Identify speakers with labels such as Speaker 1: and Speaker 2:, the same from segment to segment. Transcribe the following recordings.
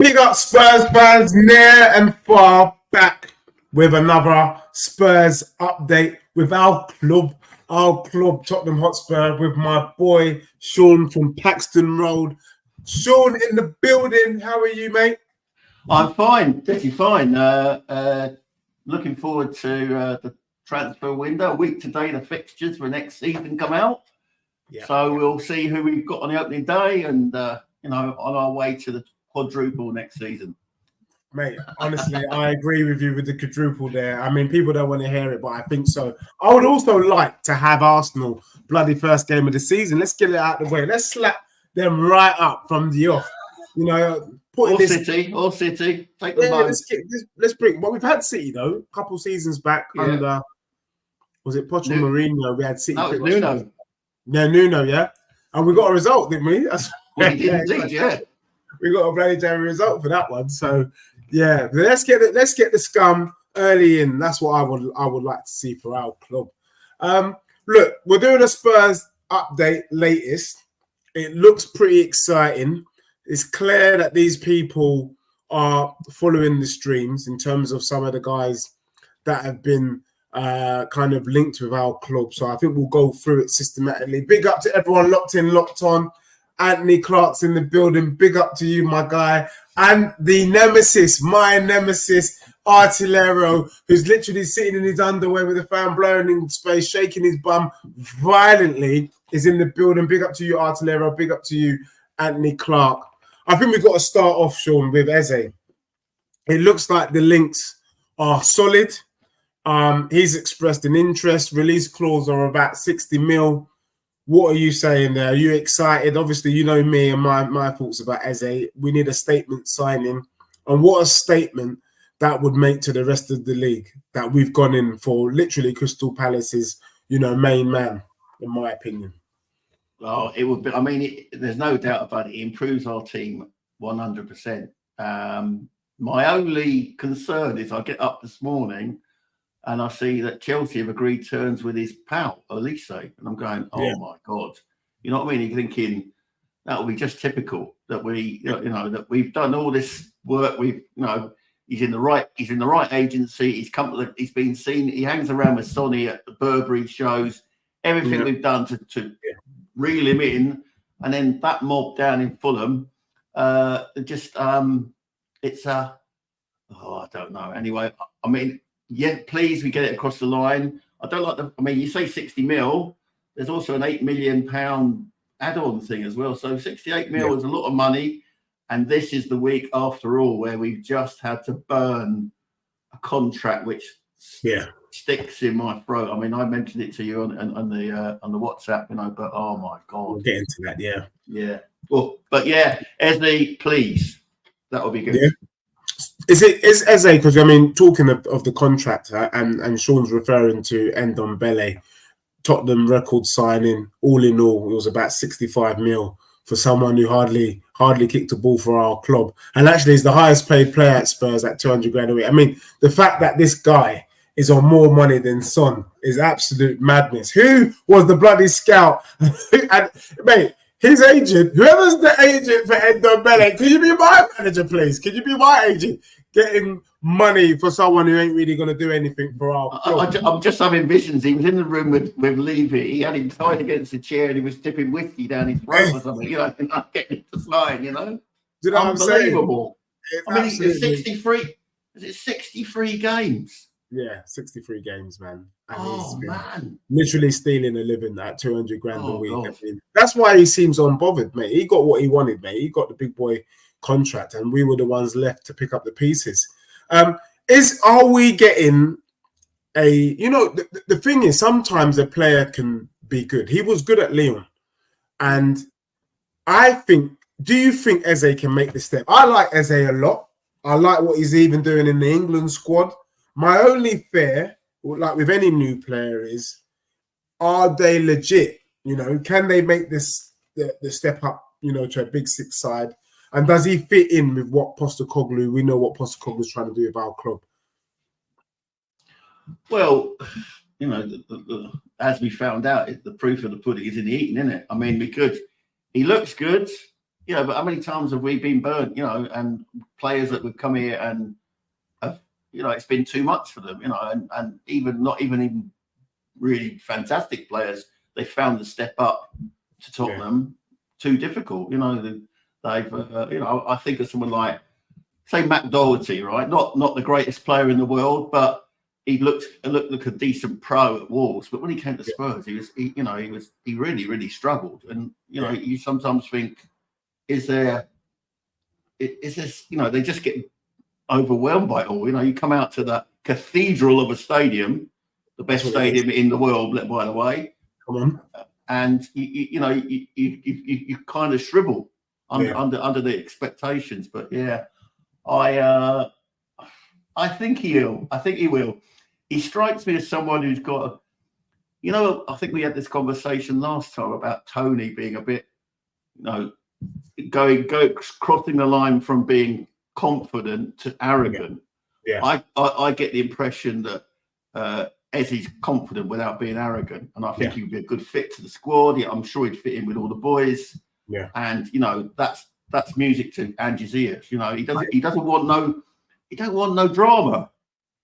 Speaker 1: Big up Spurs fans near and far, back with another Spurs update with our club Tottenham Hotspur, with my boy Sean from Paxton Road. Sean in the building. How are you, mate?
Speaker 2: I'm fine, pretty fine. Looking forward to the transfer window. A week today, the fixtures for next season come out. So we'll see who we've got on the opening day, and on our way to the quadruple next season.
Speaker 1: Mate, honestly, I agree with you with the quadruple there. I mean, people don't want to hear it, but I think so. I would also like to have Arsenal bloody first game of the season. Let's get it out of the way. Let's slap them right up from the off. You know,
Speaker 2: City. Take them home.
Speaker 1: Let's bring. Well, we've had City though, a couple seasons back under. Was it Pochettino Mourinho? We had City.
Speaker 2: That was Nuno.
Speaker 1: Yeah, Nuno. Yeah, and we got a result, didn't we?
Speaker 2: We did indeed. Yeah,
Speaker 1: we got a bloody damn result for that one. So. Yeah, let's get the scum early in. That's what I would like to see for our club. Look, we're doing a Spurs update latest. It looks pretty exciting. It's clear that these people are following the streams in terms of some of the guys that have been kind of linked with our club. So I think we'll go through it systematically. Big up to everyone locked in, locked on. Anthony Clark's in the building. Big up to you, my guy. And the nemesis, my nemesis, Artillero, who's literally sitting in his underwear with a fan blowing in his face, shaking his bum violently, is in the building. Big up to you, Artillero. Big up to you, Anthony Clark. I think we've got to start off, Sean, with Eze. It looks like the links are solid. He's expressed an interest. Release clause are about 60 mil. What are you saying there? Are you excited? Obviously, you know me and my thoughts about Eze. We need a statement signing. And what a statement that would make to the rest of the league, that we've gone in for literally Crystal Palace's, main man, in my opinion.
Speaker 2: Well, it would be. I mean, there's no doubt about it. It improves our team 100%. My only concern is I get up this morning and I see that Chelsea have agreed terms with his pal, Elise. And I'm going, my God. You know what I mean? You're thinking that will be just typical that that we've done all this work. He's in the right agency. He's been seen. He hangs around with Sonny at the Burberry shows. Everything we've done to reel him in. And then that mob down in Fulham, I don't know. Anyway, I mean, yeah, please, we get it across the line. I don't like you say 60 mil. There's also an £8 million add-on thing as well. So 68 mil is a lot of money. And this is the week, after all, where we've just had to burn a contract which sticks in my throat. I mean, I mentioned it to you on the WhatsApp, but oh my God.
Speaker 1: We'll get into that,
Speaker 2: Yeah. Well, but Eze, please. That would be good.
Speaker 1: Yeah. Is Eze, because talking of the contract, and Sean's referring to Ndombele, Tottenham record signing, all in all, it was about 65 mil for someone who hardly kicked a ball for our club, and actually is the highest paid player at Spurs at 200 grand a week. I mean, the fact that this guy is on more money than Son is absolute madness. Who was the bloody scout? And mate, his agent, whoever's the agent for Ndombele, can you be my manager, please? Can you be my agent? Getting money for someone who ain't really going to do anything for our club.
Speaker 2: I'm just having visions. He was in the room with Levy. He had him tied against the chair and he was tipping whiskey down his throat or something, and not getting it to slide,
Speaker 1: Do you know what I'm saying?
Speaker 2: Unbelievable. It's 63. Is it 63 games?
Speaker 1: Yeah, 63 games, man.
Speaker 2: And man.
Speaker 1: Literally stealing a living at 200 grand a week. I mean, that's why he seems unbothered, mate. He got what he wanted, mate. He got the big boy contract, and we were the ones left to pick up the pieces. Are we getting the thing is, sometimes a player can be good. He was good at Lyon, and do you think Eze can make the step? I like Eze a lot. I like what he's even doing in the England squad. My only fear, like with any new player, is, are they legit? Can they make the step up, to a big six side? And does he fit in with what Postecoglou? We know what Postecoglou's trying to do with our club.
Speaker 2: Well, as we found out, the proof of the pudding is in the eating, isn't it? I mean, he looks good. you know, but how many times have we been burnt, you know, and players that would come here and have, you know, it's been too much for them, you know, and even not even really fantastic players, they found the step up to Tottenham too difficult, you know. They've, you know, I think of someone like, say, Matt Doherty, right? Not the greatest player in the world, but he looked like a decent pro at Wolves. But when he came to Spurs, he really struggled. And you know, you sometimes think, is this, you know, they just get overwhelmed by it all. You know, you come out to that cathedral of a stadium, the best stadium in the world, by the way.
Speaker 1: Come on.
Speaker 2: And you know, you kind of shrivel under the expectations. But yeah, I think he will. I think he will. He strikes me as someone who's got, you know, I think we had this conversation last time about Tony being a bit, you know, crossing the line from being confident to arrogant. Yeah. I get the impression that Eze's confident without being arrogant, and I think he'd be a good fit to the squad. Yeah, I'm sure he'd fit in with all the boys. Yeah, and you know, that's music to Angie's ears. You know, he doesn't want no drama.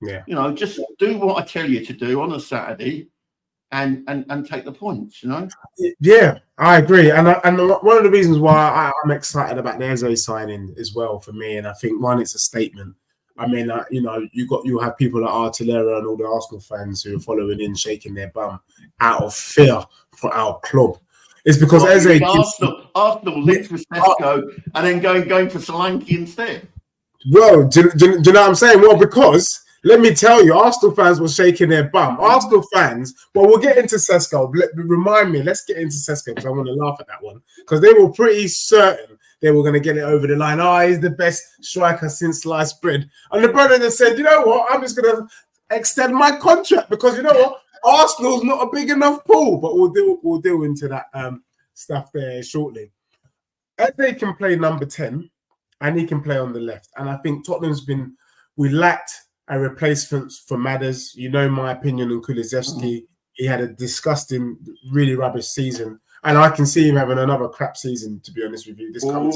Speaker 2: Yeah, you know, just do what I tell you to do on a Saturday, and take the points. You know.
Speaker 1: Yeah, I agree, and one of the reasons why I'm excited about the Eze signing as well for me, and I think one, it's a statement. I mean, you know, you have people like Artillero and all the Arsenal fans who are following in, shaking their bum out of fear for our club. It's because Eze
Speaker 2: Arsenal linked with Tesco and then going for Solanke instead.
Speaker 1: Well, do you know what I'm saying? Well, because let me tell you, Arsenal fans were shaking their bum. Arsenal fans, well, we'll get into Sesko. Remind me, let's get into Sesko because I want to laugh at that one. Because they were pretty certain they were going to get it over the line. He's the best striker since sliced bread. And the brother just said, you know what? I'm just going to extend my contract because, you know what? Arsenal's not a big enough pool. But we'll deal into that stuff there shortly. Eze can play number 10 and he can play on the left. And I think we lacked a replacement for Madders. You know my opinion on Kulusevski. He had a disgusting, really rubbish season. And I can see him having another crap season, to be honest with you. This coming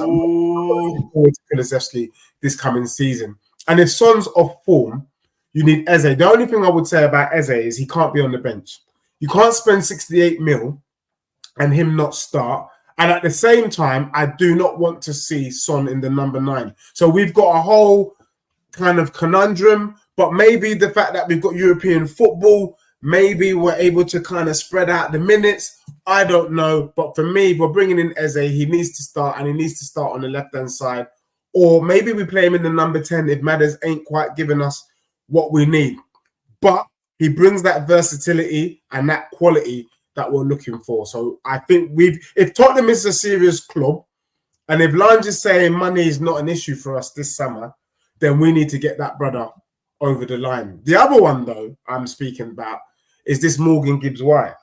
Speaker 1: Kulusevski this coming season. And if Son's off form, you need Eze. The only thing I would say about Eze is he can't be on the bench. You can't spend 68 mil and him not start. And at the same time, I do not want to see Son in the number 9. So we've got a whole kind of conundrum, but maybe the fact that we've got European football, maybe we're able to kind of spread out the minutes. I don't know. But for me, we're bringing in Eze. He needs to start, and he needs to start on the left-hand side. Or maybe we play him in the number 10 if Madders ain't quite giving us what we need. But he brings that versatility and that quality that we're looking for. So I think if Tottenham is a serious club, and if Lange is saying money is not an issue for us this summer, then we need to get that brother over the line. The other one, though, I'm speaking about is this Morgan Gibbs-White.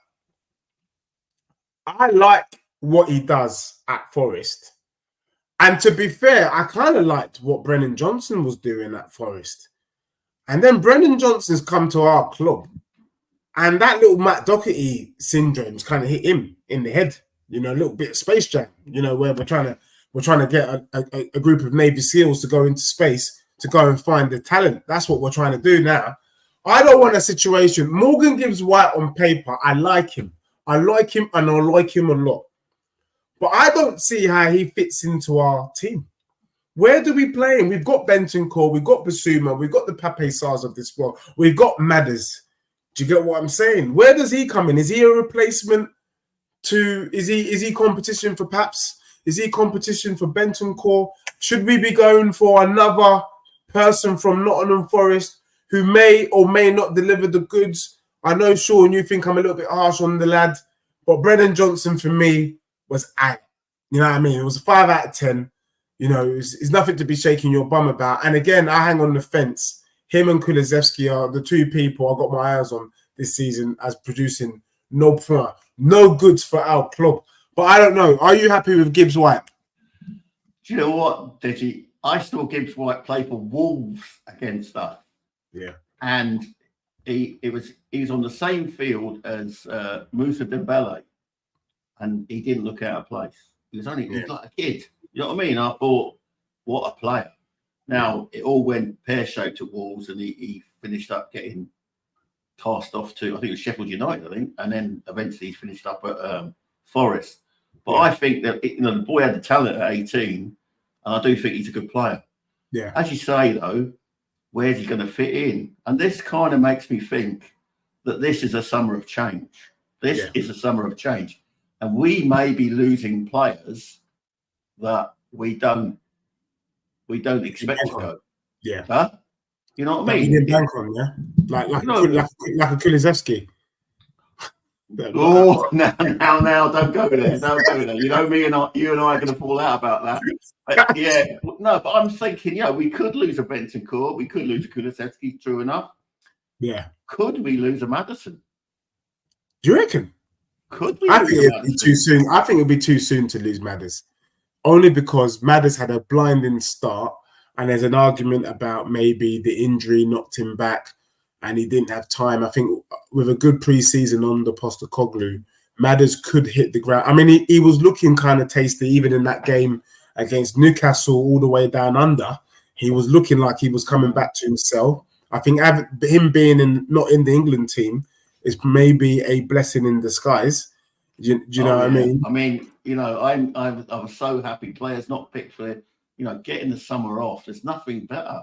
Speaker 1: I like what he does at Forest. And to be fair, I kind of liked what Brennan Johnson was doing at Forest. And then Brennan Johnson's come to our club. And that little Matt Doherty syndrome's kind of hit him in the head. You know, a little bit of Space Jam, you know, where we're trying to get a group of Navy SEALs to go into space to go and find the talent. That's what we're trying to do now. I don't want a situation. Morgan Gibbs-White on paper, I like him. I like him and I like him a lot. But I don't see how he fits into our team. Where do we play him? We've got Bentancur, we've got Basuma, we've got the Pape Sarrs of this world, we've got Madders. Do you get what I'm saying? Where does he come in? Is he a replacement to, is he competition for Paps? Is he competition for Bentancur? Should we be going for another person from Nottingham Forest who may or may not deliver the goods? I know, Sean, you think I'm a little bit harsh on the lad, but Brennan Johnson for me was out. You know what I mean? It was a 5 out of 10. You know, it's nothing to be shaking your bum about. And again, I hang on the fence. Him and Kulusevski are the two people I got my eyes on this season as producing no point, no goods for our club. But I don't know. Are you happy with Gibbs-White?
Speaker 2: Do you know what, Deji? I saw Gibbs-White play for Wolves against us.
Speaker 1: Yeah.
Speaker 2: And he was on the same field as Moussa Dembele. And he didn't look out of place. He was like a kid. You know what I mean? I thought, what a player. Now, it all went pear-shaped at Wolves, and he finished up getting cast off to, I think it was Sheffield United, I think, and then eventually he finished up at Forest. But I think that, the boy had the talent at 18, and I do think he's a good player.
Speaker 1: Yeah.
Speaker 2: As you say, though, where's he going to fit in? And this kind of makes me think that this is a summer of change. This is a summer of change. And we may be losing players that we don't expect to go.
Speaker 1: Yeah.
Speaker 2: Huh? You know what I mean?
Speaker 1: In bank on, yeah? Like a Kulusevski.
Speaker 2: Oh, now, don't go there. Don't go there. You know me and you and I are going to fall out about that. But, yeah, no, but I'm thinking, we could lose a Bentancur, we could lose a Kulusevski, true enough.
Speaker 1: Yeah.
Speaker 2: Could we lose a Maddison?
Speaker 1: Do you reckon?
Speaker 2: Could we?
Speaker 1: I think it'd be too soon. I think it'd be too soon to lose Maddis, only because Maddis had a blinding start, and there's an argument about maybe the injury knocked him back, and he didn't have time. I think with a good pre-season under Postecoglou, Maddis could hit the ground. I mean, he was looking kind of tasty even in that game against Newcastle, all the way down under. He was looking like he was coming back to himself. I think him being not in the England team is maybe a blessing in disguise. Do you know what I mean?
Speaker 2: I mean, I was so happy players not picked for, getting the summer off. There's nothing better.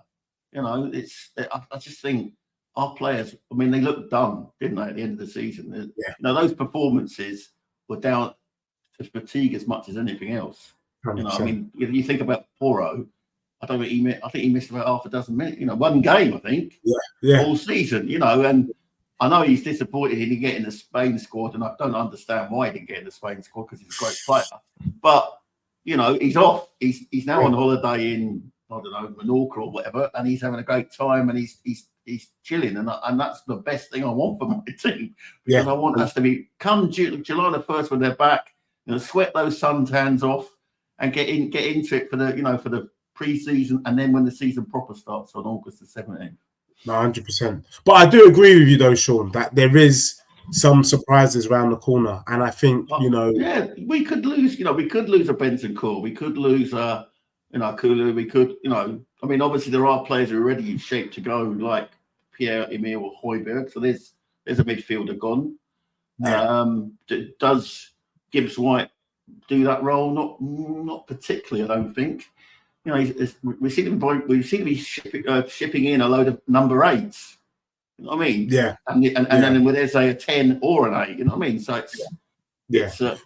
Speaker 2: I just think our players, I mean, they looked done, didn't they, at the end of the season?
Speaker 1: Yeah.
Speaker 2: Those performances were down to fatigue as much as anything else.
Speaker 1: 100%.
Speaker 2: I mean, you think about Porro, I think he missed about half a dozen minutes, one game, I think, all season, and I know he's disappointed he didn't get in the Spain squad, and I don't understand why he didn't get in the Spain squad because he's a great player. But, he's off. He's now on holiday in, I don't know, Menorca or whatever, and he's having a great time, and he's chilling, and that's the best thing I want for my team, because I want us to be, come July the 1st when they're back, sweat those suntans off and get into it for the pre-season, and then when the season proper starts on August the 17th.
Speaker 1: No, 100%. But I do agree with you, though, Sean, that there is some surprises around the corner, and I think
Speaker 2: we could lose. We could lose a Bentancur, we could lose Kulu, we could. I mean, obviously there are players who are already in shape to go, like Pierre-Emile or Højbjerg. So there's a midfielder gone. Yeah. Does Gibbs-White do that role? Not particularly, I don't think. We seem to be shipping in a load of number 8s. You know what I mean?
Speaker 1: Yeah.
Speaker 2: And then with Eze a 10 or an 8. You know what I mean? So it's
Speaker 1: I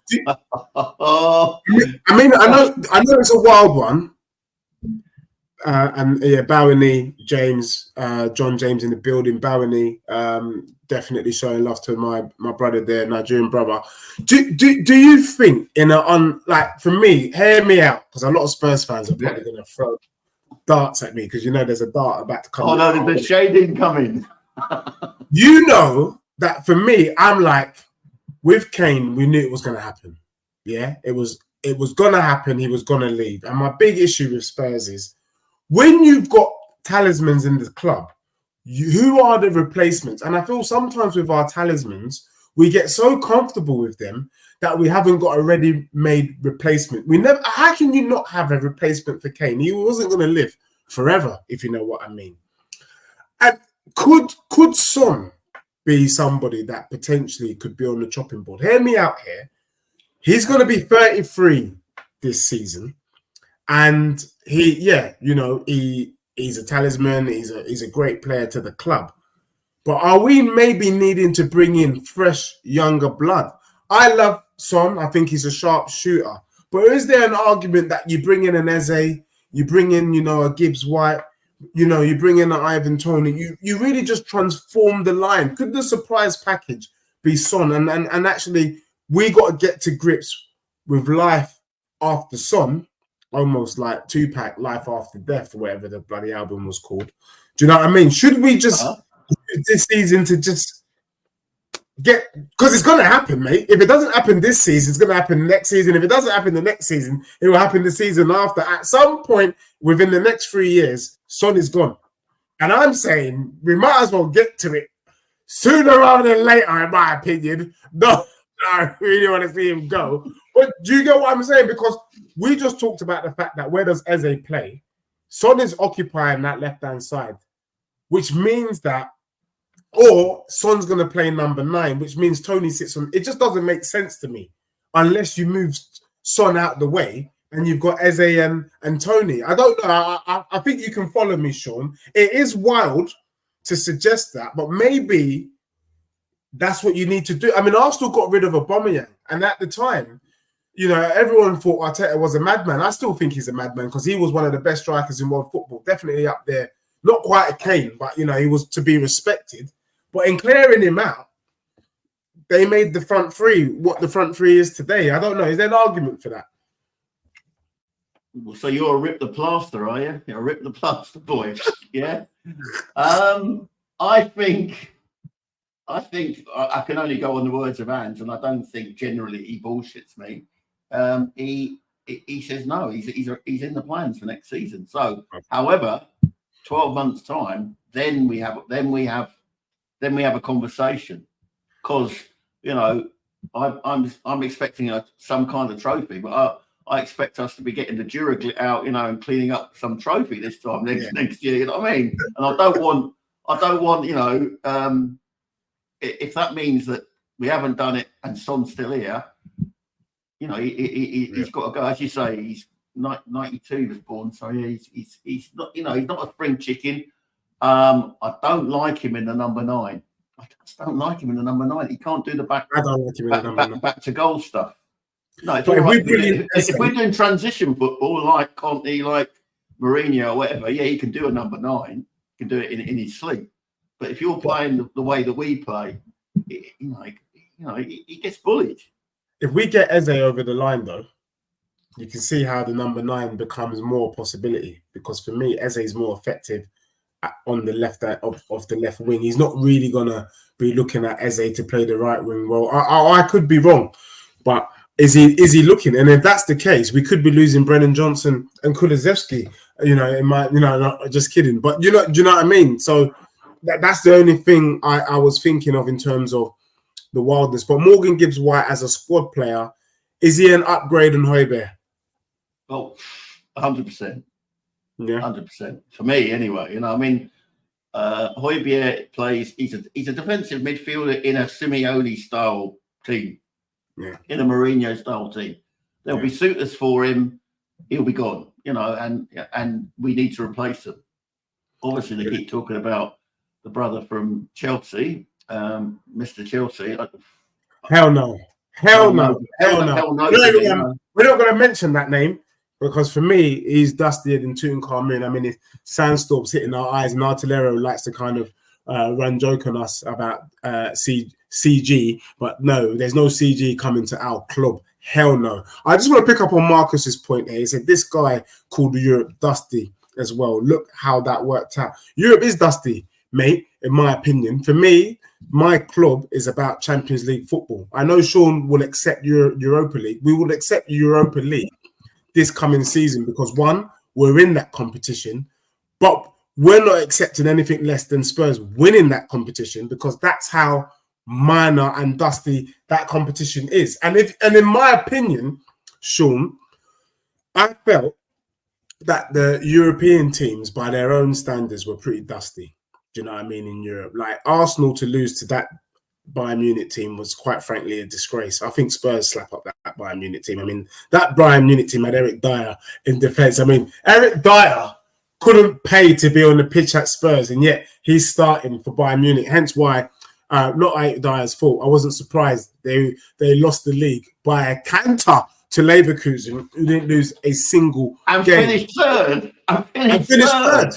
Speaker 1: mean, I know it's a wild one. Boweney, James, John James in the building. Boweney, definitely showing love to my brother there, Nigerian brother. Do you think for me, hear me out, because a lot of Spurs fans are probably going to throw darts at me, because there's a dart about to come.
Speaker 2: Oh no, there's the shading coming.
Speaker 1: That for me, I'm like, with Kane, we knew it was going to happen. Yeah, it was going to happen. He was going to leave. And my big issue with Spurs is, when you've got talismans in the club, who are the replacements? And I feel sometimes with our talismans, we get so comfortable with them that we haven't got a ready-made replacement. How can you not have a replacement for Kane? He wasn't going to live forever, if you know what I mean. And could Son be somebody that potentially could be on the chopping board? Hear me out here. He's going to be 33 this season. And he's a talisman. He's a great player to the club. But are we maybe needing to bring in fresh, younger blood? I love Son. I think he's a sharp shooter. But is there an argument that you bring in an Eze, you bring in, a Gibbs-White, you bring in an Ivan Toney, you really just transform the line? Could the surprise package be Son? And actually, we got to get to grips with life after Son. Almost like Tupac, Life After Death, or whatever the bloody album was called. Do you know what I mean? Should we just this season to just get, because it's going to happen, mate. If it doesn't happen this season, it's going to happen next season. If it doesn't happen the next season, it will happen the season after. At some point within the next 3 years, Son is gone. And I'm saying we might as well get to it sooner rather than later, in my opinion. No, I really want to see him go. But do you get what I'm saying? Because we just talked about the fact that where does Eze play? Son is occupying that left-hand side, which means that, or Son's going to play number 9, which means Tony sits on. It just doesn't make sense to me unless you move Son out the way and you've got Eze and Tony. I don't know. I think you can follow me, Sean. It is wild to suggest that, but maybe that's what you need to do. I mean, Arsenal got rid of Aubameyang, and at the time, you know, everyone thought Arteta was a madman. I still think he's a madman because he was one of the best strikers in world football, definitely up there. Not quite a Kane, but, you know, he was to be respected. But in clearing him out, they made the front three what the front three is today. I don't know. Is there an argument for that?
Speaker 2: So you're a rip the plaster, are you? You're a rip the plaster boy. Yeah. I think I can only go on the words of Ange, and I don't think generally he bullshits me. He says no. He's in the plans for next season. So, however, 12 months time, then we have a conversation, because you know I'm expecting some kind of trophy, but I expect us to be getting the Duraglit out, you know, and cleaning up some trophy this time next year. You know what I mean? And I don't want, you know, if that means that we haven't done it and Son's still here, you know, he's got to go. As you say, he's 92 was born, so yeah, he's not, you know, he's not a spring chicken. I don't like him in the number 9. I just don't like him in the number 9. He can't do the back to goal stuff. No, it's all right. If we're doing transition football like Conte, like Mourinho or whatever, yeah, he can do a number 9. He can do it in his sleep. But if you're playing the way that we play, he gets bullied.
Speaker 1: If we get Eze over the line, though, you can see how the number 9 becomes more possibility. Because for me, Eze is more effective on the left of the left wing. He's not really gonna be looking at Eze to play the right wing role. I could be wrong, but is he looking? And if that's the case, we could be losing Brennan Johnson and Kulusevski. You know, not just kidding. But do you know what I mean? So that's the only thing I was thinking of in terms of the wildness. But Morgan Gibbs-White as a squad player, is he an upgrade on Højbjerg?
Speaker 2: Oh, 100%.
Speaker 1: Yeah,
Speaker 2: 100%. For me, anyway. You know, I mean, Højbjerg plays. He's a defensive midfielder in a Simeone style team.
Speaker 1: Yeah.
Speaker 2: In a Mourinho style team. There'll be suitors for him. He'll be gone. You know, and we need to replace him. Obviously, they keep talking about the brother from Chelsea, Mr. Chelsea.
Speaker 1: Hell no. Hell no. Hell no. We're not going to mention that name, because for me, he's dustier than Tutankhamun. I mean, if Sandstorm's hitting our eyes, and Artillero likes to kind of run joke on us about CG, but no, there's no CG coming to our club. Hell no. I just want to pick up on Marcus's point there. He said this guy called Europe dusty as well. Look how that worked out. Europe is dusty, mate, in my opinion. For me, my club is about Champions League football. I know Sean will accept Europa League. We will accept Europa League this coming season because, one, we're in that competition, but we're not accepting anything less than Spurs winning that competition, because that's how minor and dusty that competition is. And in my opinion, Sean, I felt that the European teams, by their own standards, were pretty dusty. Do you know what I mean? In Europe, like Arsenal to lose to that Bayern Munich team was, quite frankly, a disgrace. I think Spurs slap up that Bayern Munich team. I mean, that Bayern Munich team had Eric Dyer in defence. I mean, Eric Dyer couldn't pay to be on the pitch at Spurs, and yet he's starting for Bayern Munich. Hence why, not Eric Dyer's fault. I wasn't surprised they lost the league by a canter to Leverkusen, who didn't lose a single game.
Speaker 2: Finished third. And finished third.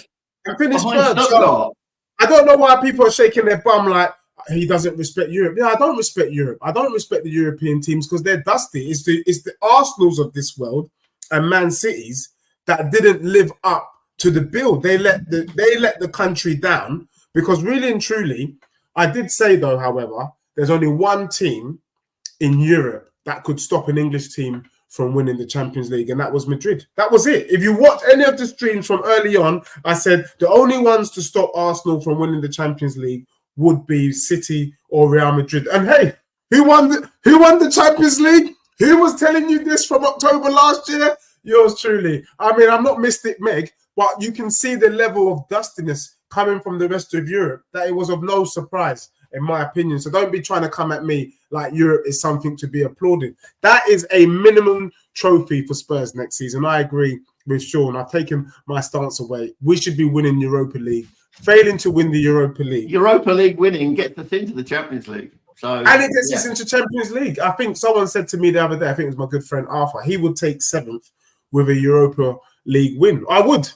Speaker 1: So, I don't know why people are shaking their bum like he doesn't respect Europe. Yeah, I don't respect Europe. I don't respect the European teams because they're dusty. It's the Arsenals of this world and Man Cities that didn't live up to the bill. They let the country down, because really and truly, I did say though, however, there's only one team in Europe that could stop an English team from winning the Champions League, and that was Madrid. That was it. If you watch any of the streams from early on, I said the only ones to stop Arsenal from winning the Champions League would be City or Real Madrid. And hey, who won the Champions League? Who was telling you this from October last year? Yours truly. I mean, I'm not Mystic Meg, but you can see the level of dustiness coming from the rest of Europe, that it was of no surprise, in my opinion. So don't be trying to come at me like Europe is something to be applauded. That is a minimum trophy for Spurs next season. I agree with Sean. I've taken my stance away. We should be winning Europa League. Failing to win the Europa League.
Speaker 2: Europa League winning gets us into the Champions League. So,
Speaker 1: and it gets us into Champions League. I think someone said to me the other day, I think it was my good friend Arthur, he would take 7th with a Europa League win. I would.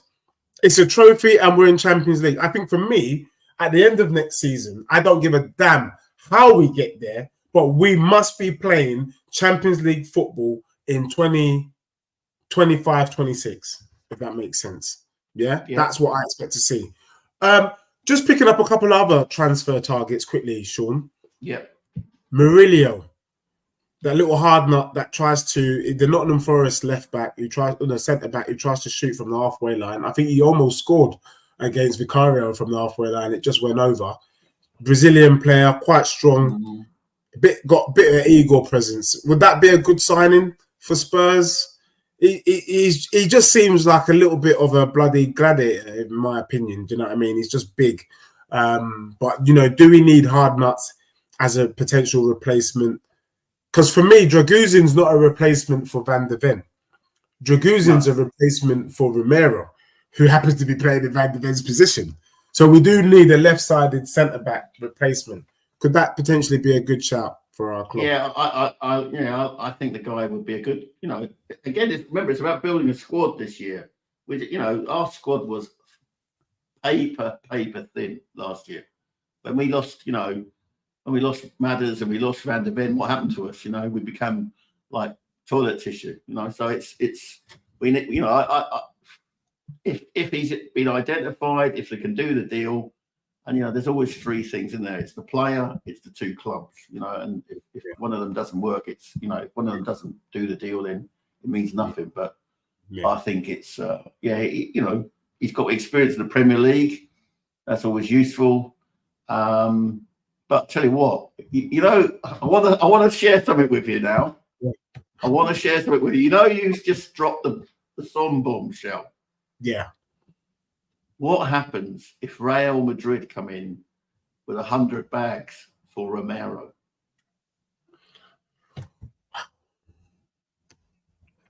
Speaker 1: It's a trophy and we're in Champions League. I think for me, at the end of next season, I don't give a damn how we get there, but we must be playing Champions League football in 2025, 26, if that makes sense. Yeah, that's what I expect to see. Just picking up a couple of other transfer targets quickly, Sean.
Speaker 2: Yeah.
Speaker 1: Murillo, that little hard nut that tries to, the Nottingham Forest left back, who tries, the centre back, who tries to shoot from the halfway line. I think he almost scored against Vicario from the halfway line. It just went over. Brazilian player, quite strong. Got a bit of ego presence. Would that be a good signing for Spurs? He just seems like a little bit of a bloody gladiator, in my opinion. Do you know what I mean? He's just big. But, you know, do we need hard nuts as a potential replacement? Because for me, Draguzin's not a replacement for Van der Ven. Draguzin's a replacement for Romero, who happens to be playing in Van der Ven's position. So we do need a left-sided centre-back replacement. Could that potentially be a good shout for our club?
Speaker 2: Yeah, I think the guy would be a good, you know, again, remember, it's about building a squad this year. You know, our squad was paper thin last year. When we lost, you know, when we lost Madders and we lost Van der Ven, what happened to us? You know, we became like toilet tissue, you know, so we need, you know, if he's been identified, if they can do the deal, and, you know, there's always 3 things in there. It's the player, it's the 2 clubs, you know, and if one of them doesn't work, it's, you know, if one of them doesn't do the deal, then it means nothing. But I think it's, you know, he's got experience in the Premier League. That's always useful. But tell you what, you know, I want to share something with you now.
Speaker 1: Yeah.
Speaker 2: I want to share something with you. You know, you just dropped the Son bombshell.
Speaker 1: Yeah.
Speaker 2: What happens if Real Madrid come in with 100 bags for Romero?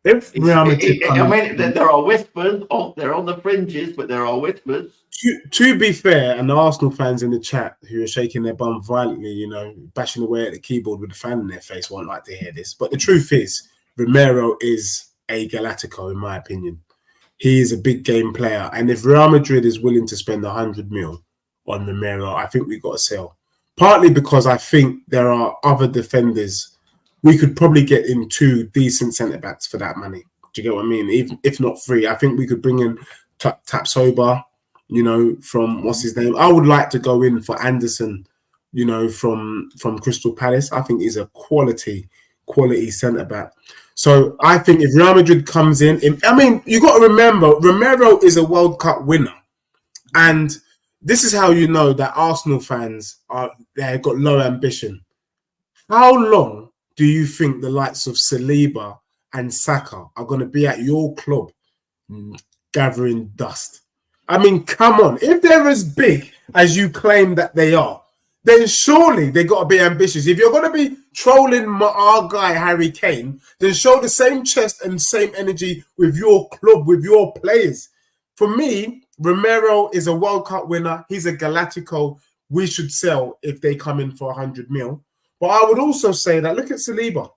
Speaker 2: I mean, there are whispers. They're on the fringes, but there are whispers.
Speaker 1: To be fair, and the Arsenal fans in the chat who are shaking their bum violently, you know, bashing away at the keyboard with a fan in their face, won't like to hear this. But the truth is, Romero is a Galactico, in my opinion. He is a big game player. And if Real Madrid is willing to spend 100 mil on Romero, I think we've got to sell. Partly because I think there are other defenders. We could probably get in 2 decent centre-backs for that money. Do you get what I mean? Even if not 3, I think we could bring in Tapsoba, you know, from, what's his name? I would like to go in for Anderson, you know, from Crystal Palace. I think he's a quality centre-back. So I think if Real Madrid comes in, I mean, you got to remember, Romero is a World Cup winner. And this is how you know that Arsenal fans they've got low ambition. How long do you think the likes of Saliba and Saka are going to be at your club gathering dust? I mean, come on. If they're as big as you claim that they are, then surely they got to be ambitious. If you're going to be trolling our guy, Harry Kane, then show the same chest and same energy with your club, with your players. For me, Romero is a World Cup winner. He's a Galactico. We should sell if they come in for 100 mil. But I would also say that, look at Saliba.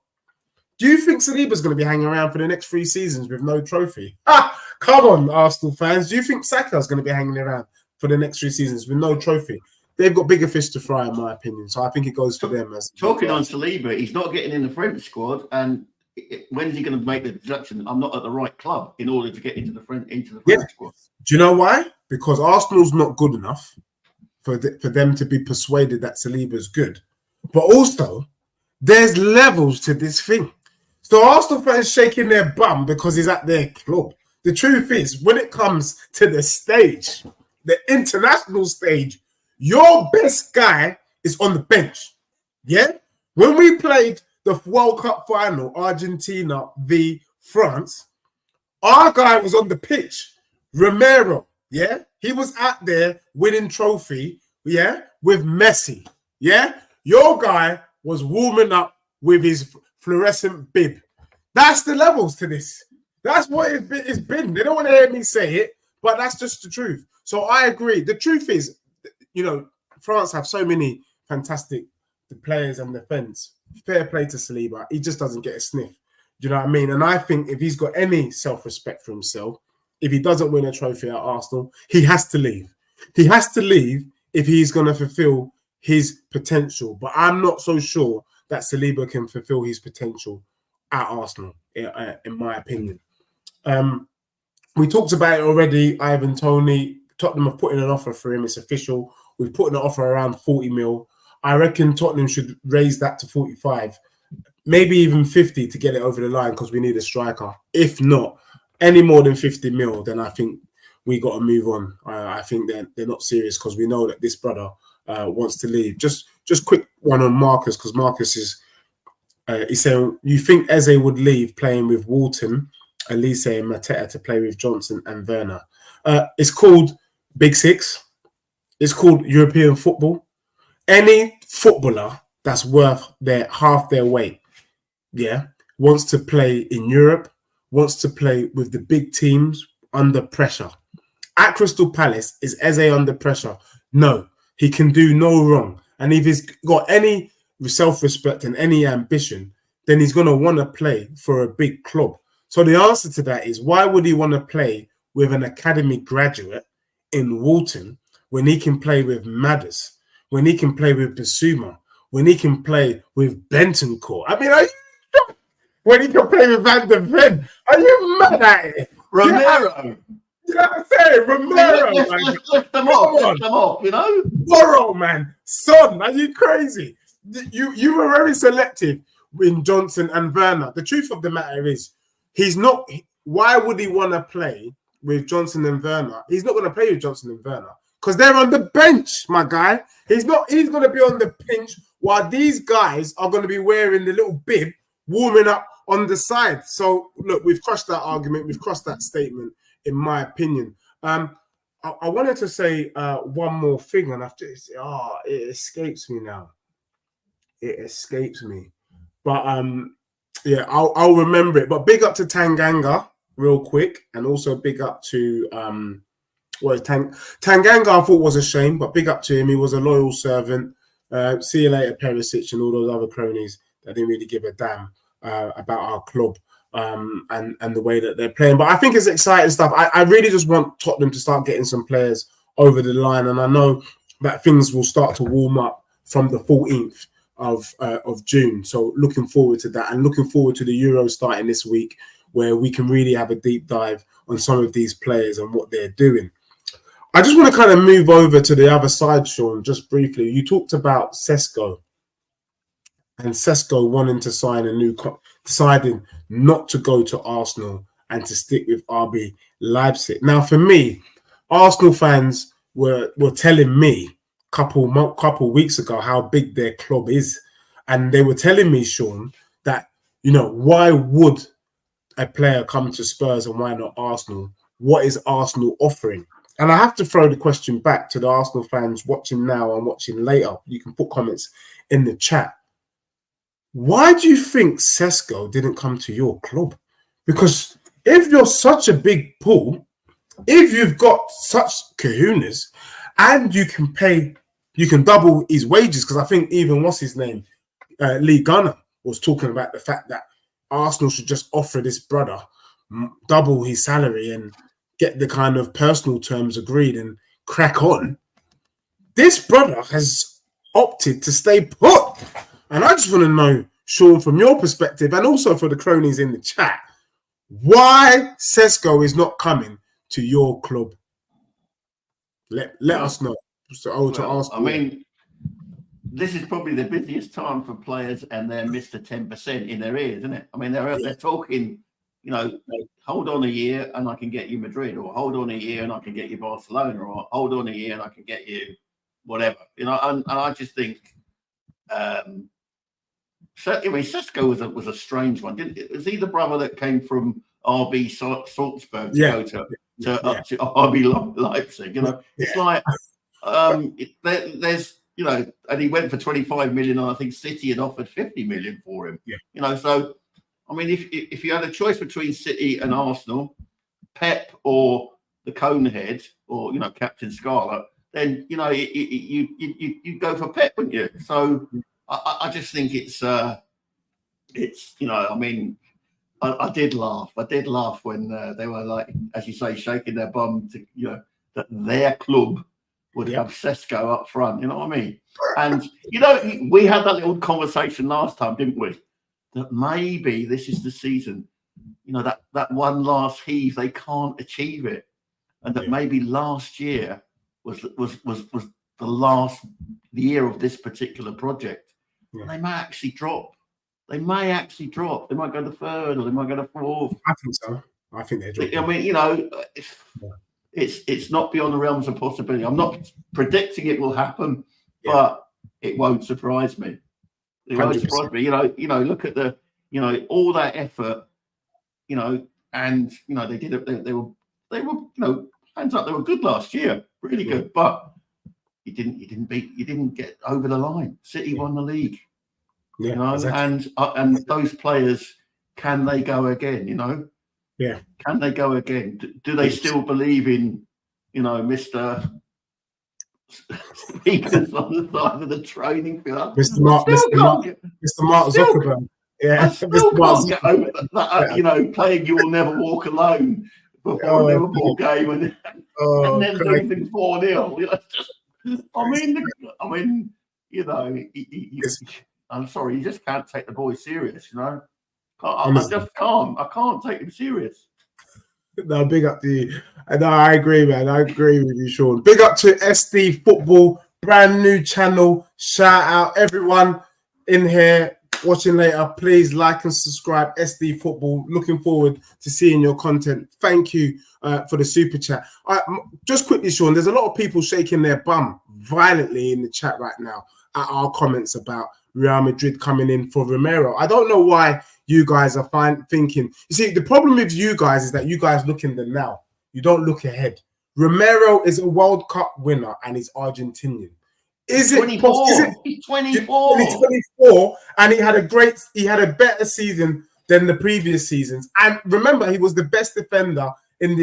Speaker 1: Do you think Saliba's going to be hanging around for the next 3 seasons with no trophy? Come on, Arsenal fans. Do you think Saka's going to be hanging around for the next 3 seasons with no trophy? They've got bigger fish to fry, in my opinion. So I think it goes for them.
Speaker 2: Talking on Saliba, he's not getting in the French squad. And when's he going to make the deduction? I'm not at the right club in order to get into the French squad.
Speaker 1: Do you know why? Because Arsenal's not good enough for them to be persuaded that Saliba's good. But also, there's levels to this thing. So Arsenal fans shaking their bum because he's at their club. The truth is, when it comes to the stage, the international stage, your best guy is on the bench. Yeah? When we played the World Cup final, Argentina v France, our guy was on the pitch, Romero. Yeah, he was out there winning trophy. Yeah, with Messi. Yeah, your guy was warming up with his fluorescent bib. That's the levels to this. That's what it's been. They don't want to hear me say it, but that's just the truth. So I agree. The truth is, you know, France have so many fantastic players and defense. Fair play to Saliba. He just doesn't get a sniff. Do you know what I mean? And I think if he's got any self-respect for himself, if he doesn't win a trophy at Arsenal, he has to leave. He has to leave if he's going to fulfill his potential. But I'm not so sure that Saliba can fulfill his potential at Arsenal, in my opinion. We talked about it already, Ivan Toney. Tottenham have put in an offer for him. It's official. We've put in an offer around 40 mil. I reckon Tottenham should raise that to 45, maybe even 50 to get it over the line because we need a striker. If not, any more than 50 mil, then I think we got to move on. I think they're not serious because we know that this brother wants to leave. Just quick one on Marcus, because Marcus is he's saying, you think Eze would leave playing with Walton, Elise and Mateta to play with Johnson and Werner? It's called Big Six. It's called European football. Any footballer that's worth half their weight, yeah, wants to play in Europe, wants to play with the big teams under pressure. At Crystal Palace, is Eze under pressure? No, he can do no wrong. And if he's got any self-respect and any ambition, then he's going to want to play for a big club. So the answer to that is, why would he want to play with an academy graduate in Walton when he can play with Madders, when he can play with Basuma, when he can play with Bentoncourt? I mean, when he can play with Van der Ven, are you mad at it?
Speaker 2: Romero.
Speaker 1: You know what I'm saying? Romero, man.
Speaker 2: Lift them off, you know?
Speaker 1: Borrow, man. Son, are you crazy? You were very selective in Johnson and Werner. The truth of the matter is, he's not. Why would he want to play with Johnson and Werner? He's not going to play with Johnson and Werner because they're on the bench, my guy. He's not. He's going to be on the bench while these guys are going to be wearing the little bib, warming up on the side. So look, we've crushed that argument. We've crushed that statement, in my opinion. I wanted to say one more thing, and it escapes me now. It escapes me, but yeah, I'll remember it. But big up to Tanganga, real quick, and also big up to Tanganga. I thought was a shame, but big up to him. He was a loyal servant. See you later, Perisic, and all those other cronies that didn't really give a damn about our club and the way that they're playing. But I think it's exciting stuff. I really just want Tottenham to start getting some players over the line, and I know that things will start to warm up from the 14th of June. So looking forward to that, and looking forward to the Euro starting this week, where we can really have a deep dive on some of these players and what they're doing. I just want to kind of move over to the other side, Sean, just briefly. You talked about Sesko and Sesko wanting to sign deciding not to go to Arsenal and to stick with RB Leipzig. Now, for me, Arsenal fans were telling me couple weeks ago how big their club is, and they were telling me, Sean, that, you know, why would a player come to Spurs and why not Arsenal? What is Arsenal offering? And I have to throw the question back to the Arsenal fans watching now and watching later. You can put comments in the chat. Why do you think Sesko didn't come to your club? Because if you're such a big pool, if you've got such kahunas, and you can double his wages, because I think even Lee Gunner was talking about the fact that Arsenal should just offer this brother double his salary and get the kind of personal terms agreed and crack on. This brother has opted to stay put. And I just want to know, Sean, from your perspective, and also for the cronies in the chat, why Sesko is not coming to your club. Let us know. So, to ask.
Speaker 2: I mean, this is probably the busiest time for players, and they're Mr. 10% in their ears, isn't it? I mean, they're talking, you know, hold on a year and I can get you Madrid, or hold on a year and I can get you Barcelona, or hold on a year and I can get you whatever. You know, and I just think Sesko was a strange one. Was he the brother that came from RB Salzburg to go up to RB Leipzig? It's like there's and he went for 25 million. And I think City had offered 50 million for him. So I mean, if you had a choice between City and Arsenal, Pep or the Conehead or Captain Scarlet, then you go for Pep, wouldn't you? So I just think it's I mean, I did laugh. I did laugh when they were, like, as you say, shaking their bum to that their club would have Sesko up front. You know what I mean? And we had that little conversation last time, didn't we? That maybe this is the season. That one last heave, they can't achieve it, and that maybe last year was the last year of this particular project. And they may actually drop. They might go to third, or they might go to fourth.
Speaker 1: I think so. I think they're dropping.
Speaker 2: I mean, it's not beyond the realms of possibility. I'm not predicting it will happen, but it won't surprise me. It won't 100%. Surprise me. Look at the, all that effort, and they did it. They were, hands up, they were good last year, really good. But you didn't get over the line. City won the league. Exactly. And those players, can they go again? Can they go again? Do they still believe in Mr. Speakers on the side of the training field?
Speaker 1: Mr. Mark Zuckerberg.
Speaker 2: I still can't get over that. Playing "You Will Never Walk Alone" before a Liverpool game, and then losing 4-0. I'm sorry, you just can't take the boy serious, I just can't. I can't take him serious.
Speaker 1: No, big up to you. No, I agree, man. I agree with you, Sean. Big up to SD Football, brand new channel. Shout out everyone in here watching later. Please like and subscribe. SD Football. Looking forward to seeing your content. Thank you for the super chat. Just quickly, Sean, there's a lot of people shaking their bum violently in the chat right now at our comments about Real Madrid coming in for Romero. I don't know why you guys are thinking. You see, the problem with you guys is that you guys look in the now. You don't look ahead. Romero is a World Cup winner and he's Argentinian. Is it
Speaker 2: 24? He's 24.
Speaker 1: He's 24, and he had a better season than the previous seasons. And remember, he was the best defender in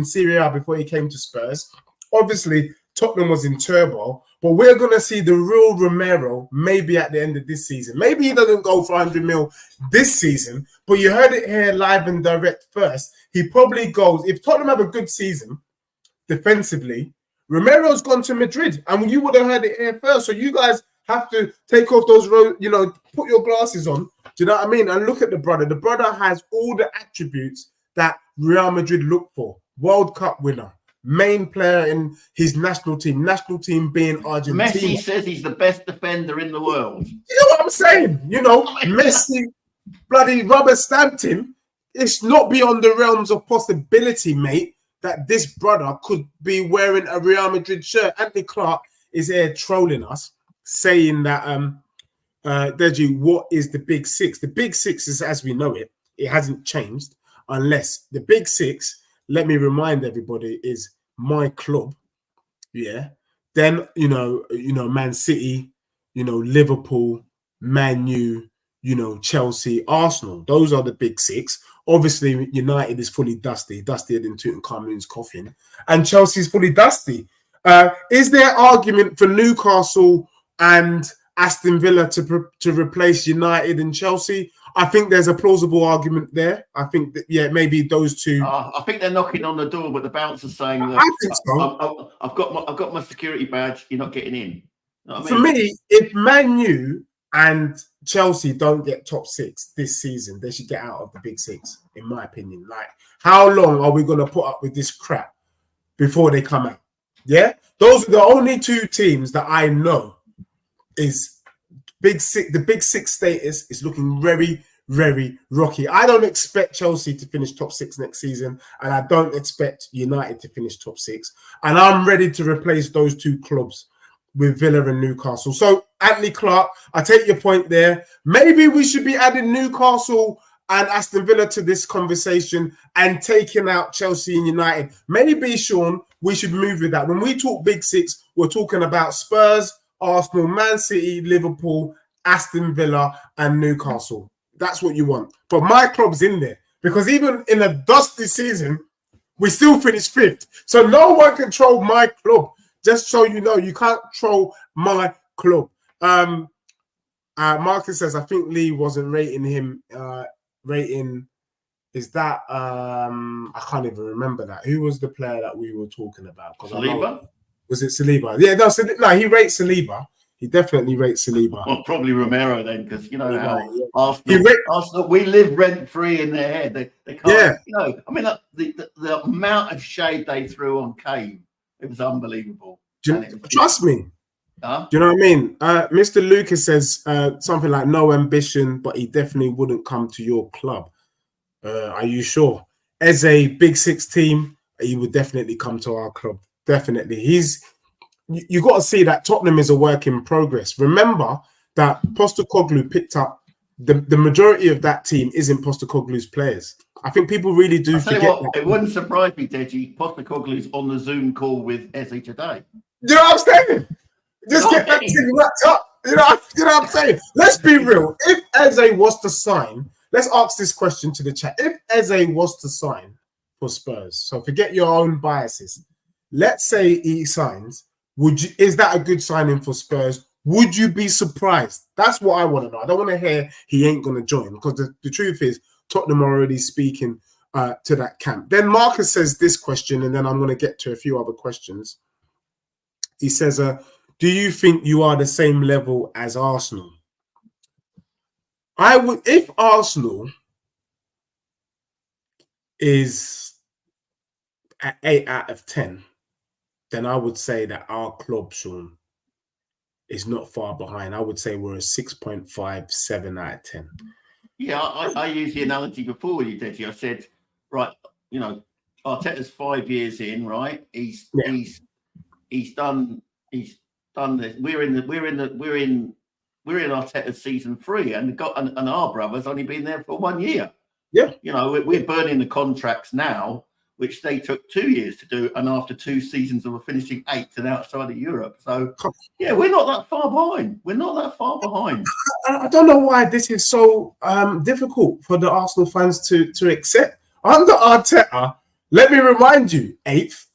Speaker 1: Serie A before he came to Spurs. Obviously, Tottenham was in turbo, but we're going to see the real Romero maybe at the end of this season. Maybe he doesn't go for 100 mil this season, but you heard it here live and direct first. He probably goes, if Tottenham have a good season defensively, Romero's gone to Madrid, and you would have heard it here first. So you guys have to take off those, put your glasses on. Do you know what I mean? And look at the brother. The brother has all the attributes that Real Madrid look for. World Cup winner. Main player in his national team being Argentina.
Speaker 2: Messi says he's the best defender in the world.
Speaker 1: You know what I'm saying? Messi bloody rubber stamped him. It's not beyond the realms of possibility, mate, that this brother could be wearing a Real Madrid shirt. Anthony Clark is here trolling us, saying that, Deji, what is the Big Six? The Big Six is, as we know it, it hasn't changed, unless the Big Six, let me remind everybody, is my club, Then, Man City, Liverpool, Man U, Chelsea, Arsenal. Those are the Big Six. Obviously, United is fully dustier than Tutankhamun's coffin. And Chelsea's fully dusty. Is there argument for Newcastle and Aston Villa to replace United and Chelsea? I think there's a plausible argument there. I think that, maybe those two.
Speaker 2: I think they're knocking on the door, but the bouncer's saying that
Speaker 1: I think so.
Speaker 2: I've got my security badge. You're not getting in. You know what I
Speaker 1: mean? For me, if Man U and Chelsea don't get top six this season, they should get out of the Big Six, in my opinion. Like, how long are we going to put up with this crap before they come out? Yeah? Those are the only two teams that I know is Big Six. The Big Six status is looking very, very rocky. I don't expect Chelsea to finish top six next season, and I don't expect United to finish top six. And I'm ready to replace those two clubs with Villa and Newcastle. So, Anthony Clark, I take your point there. Maybe we should be adding Newcastle and Aston Villa to this conversation and taking out Chelsea and United. Maybe, Sean, we should move with that. When we talk Big Six, we're talking about Spurs, Arsenal, Man City, Liverpool, Aston Villa, and Newcastle. That's what you want. But my club's in there because even in a dusty season, we still finished 5th. So no one can troll my club. Just so you know, you can't troll my club. Marcus says, I think Lee wasn't rating him. Is that I can't even remember that. Who was the player that we were talking about?
Speaker 2: Saliba?
Speaker 1: Was it Saliba? Yeah, no, he rates Saliba. He definitely rates Saliba.
Speaker 2: Well, probably Romero then, because you know how
Speaker 1: Yeah.
Speaker 2: Arsenal, we live rent free in their head. They can't,
Speaker 1: Yeah.
Speaker 2: You know, I mean, the amount of shade they threw on Kane, it was unbelievable.
Speaker 1: Trust me.
Speaker 2: Huh?
Speaker 1: Do you know what I mean? Mr. Lucas says something like no ambition, but he definitely wouldn't come to your club. Are you sure? As a Big Six team, he would definitely come to our club. Definitely. You got to see that Tottenham is a work in progress. Remember that Postecoglou picked up the majority of that team isn't Postecoglou's players. I think people really do forget that.
Speaker 2: It wouldn't surprise me, Deji. Postecoglou's on the Zoom call with Eze today.
Speaker 1: You know what I'm saying? Just get that thing wrapped up. You know what I'm saying? Let's be real. If Eze was to sign, let's ask this question to the chat. If Eze was to sign for Spurs, so forget your own biases. Let's say he signs. Is that a good signing for Spurs? Would you be surprised? That's what I want to know. I don't want to hear he ain't going to join because the truth is Tottenham are already speaking to that camp. Then Marcus says this question, and then I'm going to get to a few other questions. He says, do you think you are the same level as Arsenal? I would, if Arsenal is at 8 out of 10, then I would say that our club, Sean, is not far behind. I would say we're a 6.5, 7 out of 10.
Speaker 2: Yeah, I used the analogy before with you, Deji. I said, right, you know, Arteta's 5 years in, right? He's done this. We're in Arteta's season 3, and our brother's only been there for 1 year.
Speaker 1: Yeah,
Speaker 2: you know, we're burning the contracts now, which they took 2 years to do, and after 2 seasons of finishing 8th and outside of Europe. So, yeah, we're not that far behind.
Speaker 1: I don't know why this is so difficult for the Arsenal fans to accept. Under Arteta, let me remind you, 8th,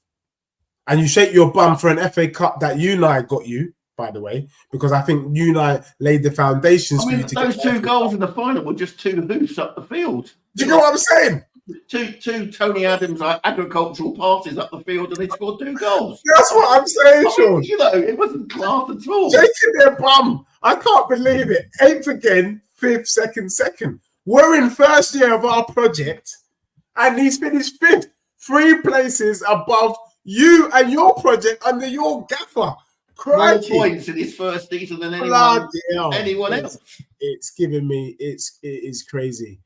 Speaker 1: and you shake your bum for an FA Cup that Unai got you, by the way, because I think Unai laid the foundations for you to
Speaker 2: those
Speaker 1: get
Speaker 2: 2 goals in the final were just 2 hoops up the field.
Speaker 1: Do you know what I'm saying?
Speaker 2: Two Tony Adams agricultural passes up the field, and they scored 2 goals.
Speaker 1: That's what I'm saying, Sean.
Speaker 2: You know, it wasn't class at all.
Speaker 1: Shaking their bum. I can't believe it. 8th again, 5th, second. We're in first year of our project, and he's finished 5th, 3 places above you and your project under your gaffer. Crikey.
Speaker 2: More points in his first season than anyone else.
Speaker 1: It's giving me, it is crazy.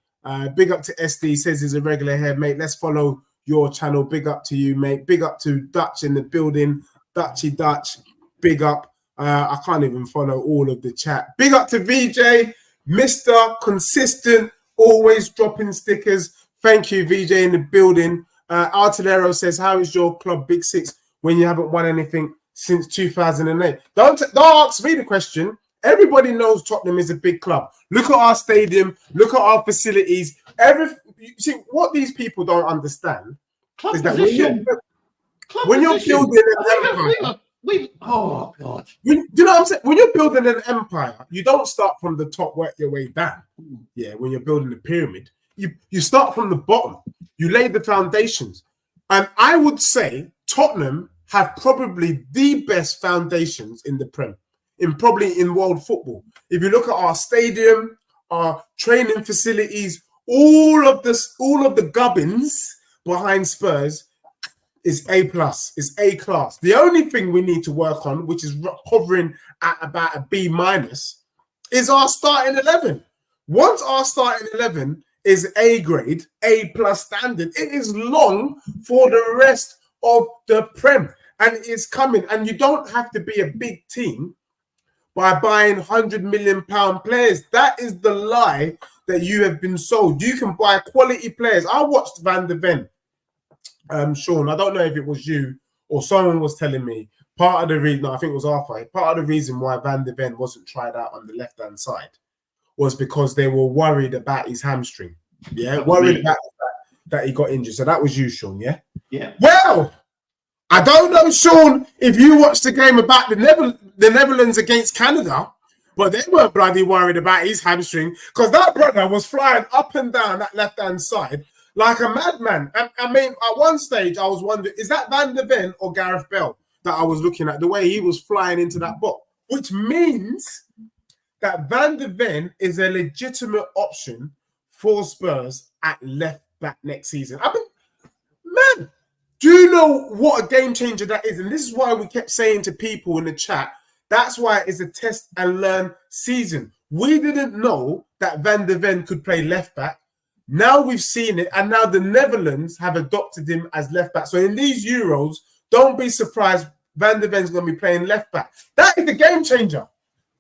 Speaker 1: Big up to SD, says he's a regular here, mate. Let's follow your channel. Big up to you, mate. Big up to Dutch in the building. Dutchy Dutch, big up. I can't even follow all of the chat. Big up to VJ, Mr. Consistent, always dropping stickers. Thank you, VJ in the building. Artillero says, how is your club Big Six when you haven't won anything since 2008? Don't ask me the question. Everybody knows Tottenham is a big club. Look at our stadium. Look at our facilities. See, what these people don't understand
Speaker 2: club
Speaker 1: is that
Speaker 2: when you're
Speaker 1: building an empire,
Speaker 2: oh God,
Speaker 1: do you know what I'm saying? When you're building an empire, you don't start from the top, work your way down. Yeah, when you're building a pyramid, you start from the bottom. You lay the foundations, and I would say Tottenham have probably the best foundations in the Prem. Probably in world football. If you look at our stadium, our training facilities, all of the gubbins behind Spurs is A+, is A class. The only thing we need to work on, which is hovering at about a B-, is our starting 11. Once our starting 11 is A grade, A+ standard, it is long for the rest of the Prem. and it's coming. And you don't have to be a big team by buying £100 million players. That is the lie that you have been sold. You can buy quality players. I watched Van de Ven, Sean. I don't know if it was you or someone was telling me part of the reason. No, I think it was Arthur. Part of the reason why Van de Ven wasn't tried out on the left-hand side was because they were worried about his hamstring. Yeah, worried about the fact that he got injured. So that was you, Sean. Yeah.
Speaker 2: Yeah.
Speaker 1: Well, I don't know, Sean, if you watched the game about the Netherlands against Canada, but they weren't bloody worried about his hamstring because that brother was flying up and down that left-hand side like a madman. And I mean, at one stage, I was wondering, is that Van de Ven or Gareth Bale that I was looking at, the way he was flying into that box, which means that Van de Ven is a legitimate option for Spurs at left-back next season. I mean, man, do you know what a game changer that is? And this is why we kept saying to people in the chat, that's why it's a test and learn season. We didn't know that Van de Ven could play left back. Now we've seen it, and now the Netherlands have adopted him as left back. So in these Euros, don't be surprised Van de Ven's going to be playing left back. That is the game changer.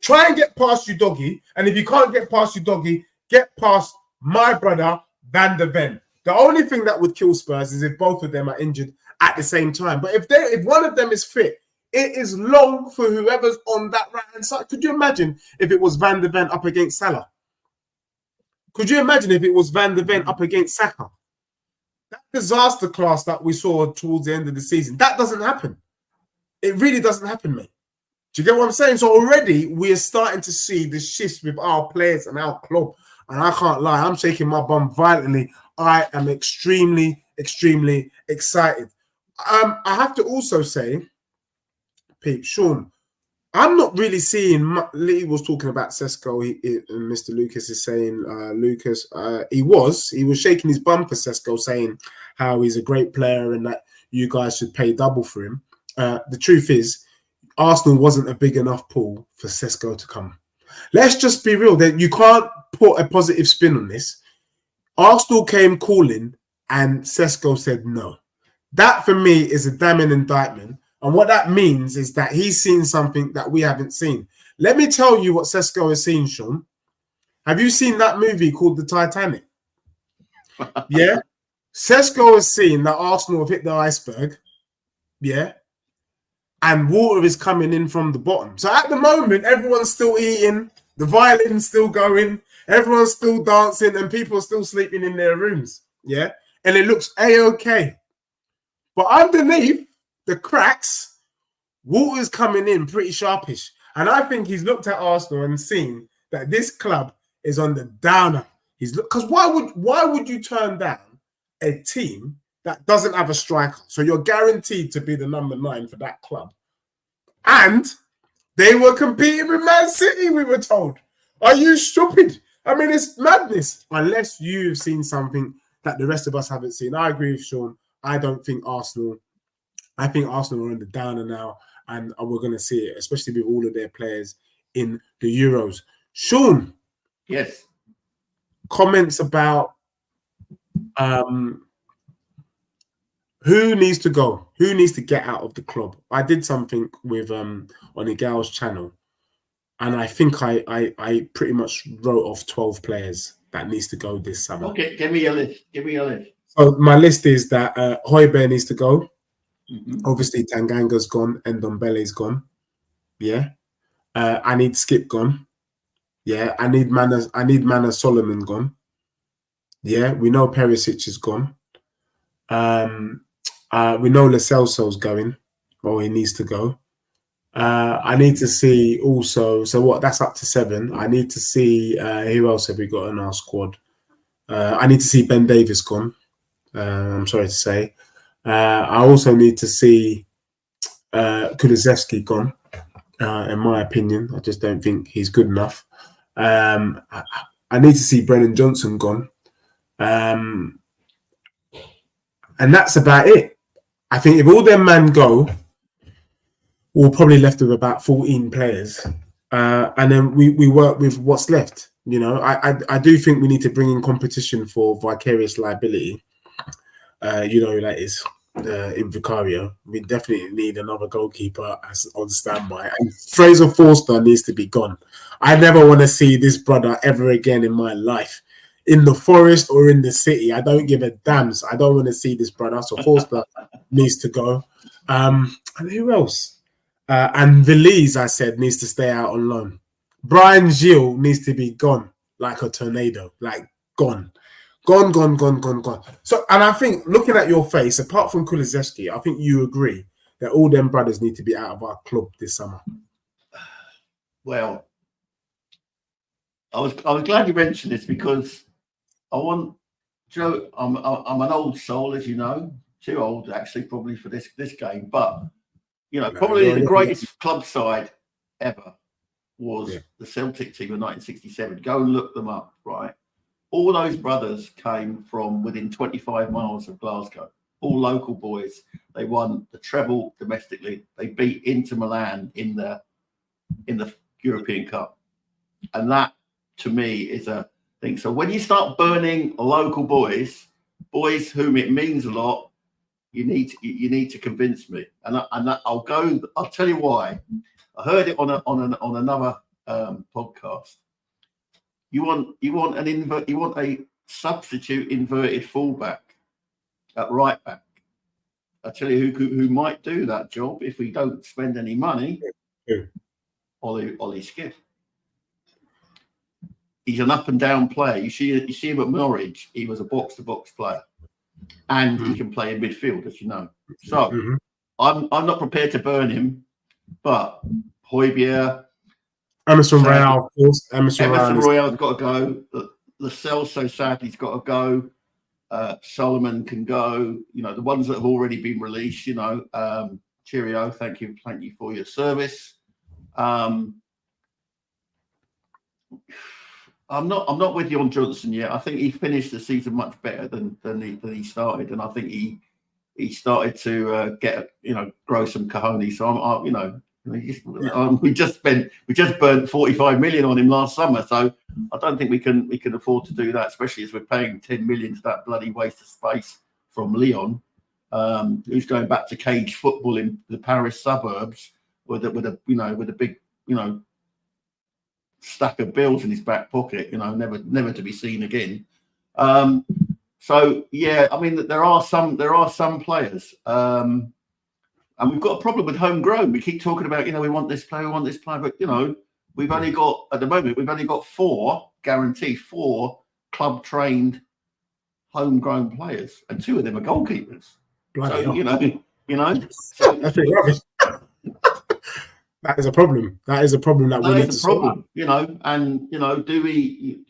Speaker 1: Try and get past you, doggy. And if you can't get past you, doggy, get past my brother, Van de Ven. The only thing that would kill Spurs is if both of them are injured at the same time. But if one of them is fit, it is long for whoever's on that right-hand side. Could you imagine if it was Van de Ven up against Salah? Could you imagine if it was Van de Ven up against Saka? That disaster class that we saw towards the end of the season, that doesn't happen. It really doesn't happen, mate. Do you get what I'm saying? So already we are starting to see the shifts with our players and our club. And I can't lie, I'm shaking my bum violently. I am extremely, extremely excited. I have to also say, Pete, Sean, I'm not really seeing. Lee was talking about Sesko, and Mr. Lucas is saying, he was shaking his bum for Sesko, saying how he's a great player and that you guys should pay double for him. The truth is, Arsenal wasn't a big enough pool for Sesko to come. Let's just be real. That you can't put a positive spin on this. Arsenal came calling and Sesko said no. That for me is a damning indictment. And what that means is that he's seen something that we haven't seen. Let me tell you what Sesko has seen, Sean. Have you seen that movie called The Titanic? Yeah. Sesko has seen that Arsenal have hit the iceberg. Yeah. And water is coming in from the bottom. So at the moment, everyone's still eating. The violin's still going. Everyone's still dancing and people are still sleeping in their rooms. Yeah. And it looks A-okay. But underneath the cracks, water's coming in pretty sharpish. And I think he's looked at Arsenal and seen that this club is on the downer. Because why would you turn down a team that doesn't have a striker? So you're guaranteed to be the number 9 for that club. And they were competing with Man City, we were told. Are you stupid? I mean, it's madness. Unless you've seen something that the rest of us haven't seen. I agree with Sean. I think Arsenal are on the downer now. And we're going to see it, especially with all of their players in the Euros. Sean.
Speaker 2: Yes.
Speaker 1: Comments about who needs to go? Who needs to get out of the club? I did something with on Igal's channel, and I think I pretty much wrote off 12 players that needs to go this summer.
Speaker 2: Okay, give me your list.
Speaker 1: So my list is that Højbjerg needs to go.
Speaker 2: Mm-hmm.
Speaker 1: Obviously, Tanganga's gone and Ndombele's gone. Yeah. I need Skip gone. Yeah. I need Mana Solomon gone. Yeah. We know Perisic is gone. We know Lo Celso's going, or he needs to go. I need to see also, so what, that's up to 7. I need to see who else have we got in our squad. I need to see Ben Davies gone. I'm sorry to say. I also need to see Kulusevski gone, in my opinion. I just don't think he's good enough. I need to see Brennan Johnson gone. And that's about it. I think if all them men go, we're probably left with about 14 players. And then we work with what's left. You know, I do think we need to bring in competition for vicarious liability. You know who that is. in Vicario. We definitely need another goalkeeper as on standby. And Fraser Forster needs to be gone. I never want to see this brother ever again in my life. In the Forest or in the City, I don't give a damn. So I don't want to see this brother. So Forster needs to go. And who else? And Veliz, I said, needs to stay out on loan. Brian Gilles needs to be gone like a tornado. Like, gone. Gone. So, and I think, looking at your face, apart from Kulusevski, I think you agree that all them brothers need to be out of our club this summer.
Speaker 2: Well, I was glad you mentioned this because I want, Joe. I'm an old soul, as you know, too old actually, probably for this game. But probably the greatest club side ever was the Celtic team of 1967. Go and look them up, right? All those brothers came from within 25 miles of Glasgow. All local boys. They won the treble domestically. They beat Inter Milan in the European Cup, and that to me is a thing. So when you start burning local boys whom it means a lot, you need to convince me, and I'll tell you why. I heard it on another podcast. You want a substitute inverted fullback at right back. I tell you who might do that job if we don't spend any money. Ollie Skiff. He's an up and down player. You see him at Norwich. He was a box to box player, and he can play in midfield, as you know. So I'm not prepared to burn him, but Højbjerg.
Speaker 1: Emerson Royale, of course. Emerson
Speaker 2: Royale's got to go. Lascelles, so sadly, he's got to go. Solomon can go. The ones that have already been released. Cheerio. Thank you for your service. I'm not with you on Johnson yet. I think he finished the season much better than he started, and I think he started to grow some cojones. So we just burnt 45 million on him last summer, so I don't think we can afford to do that, especially as we're paying 10 million to that bloody waste of space from Leon, who's going back to cage football in the Paris suburbs with a big stack of bills in his back pocket, never to be seen again. So yeah, I mean there are some players. And we've got a problem with homegrown. We keep talking about, we want this player, but we've only got four club trained homegrown players, and two of them are goalkeepers.
Speaker 1: Bloody
Speaker 2: hell.
Speaker 1: So, that's pretty rubbish. That is a problem. That is a problem that we need to solve.
Speaker 2: And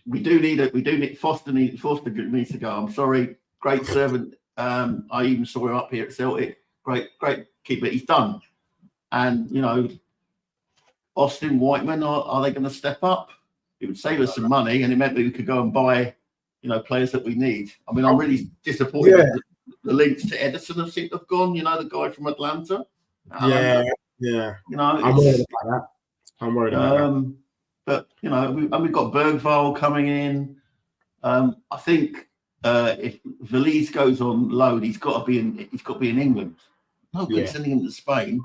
Speaker 2: we do need Foster needs to go. I'm sorry, great servant. I even saw him up here at Celtic. Great keeper. He's done. And Austin Whiteman, are they going to step up? It would save us some money, and it meant that we could go and buy players that we need. I mean, I'm really disappointed that the links to Edison have gone. The guy from Atlanta.
Speaker 1: Yeah. I'm worried about that.
Speaker 2: But we've got Bergvall coming in. I think if Veliz goes on loan, he's got to be in England. No good sending him to Spain.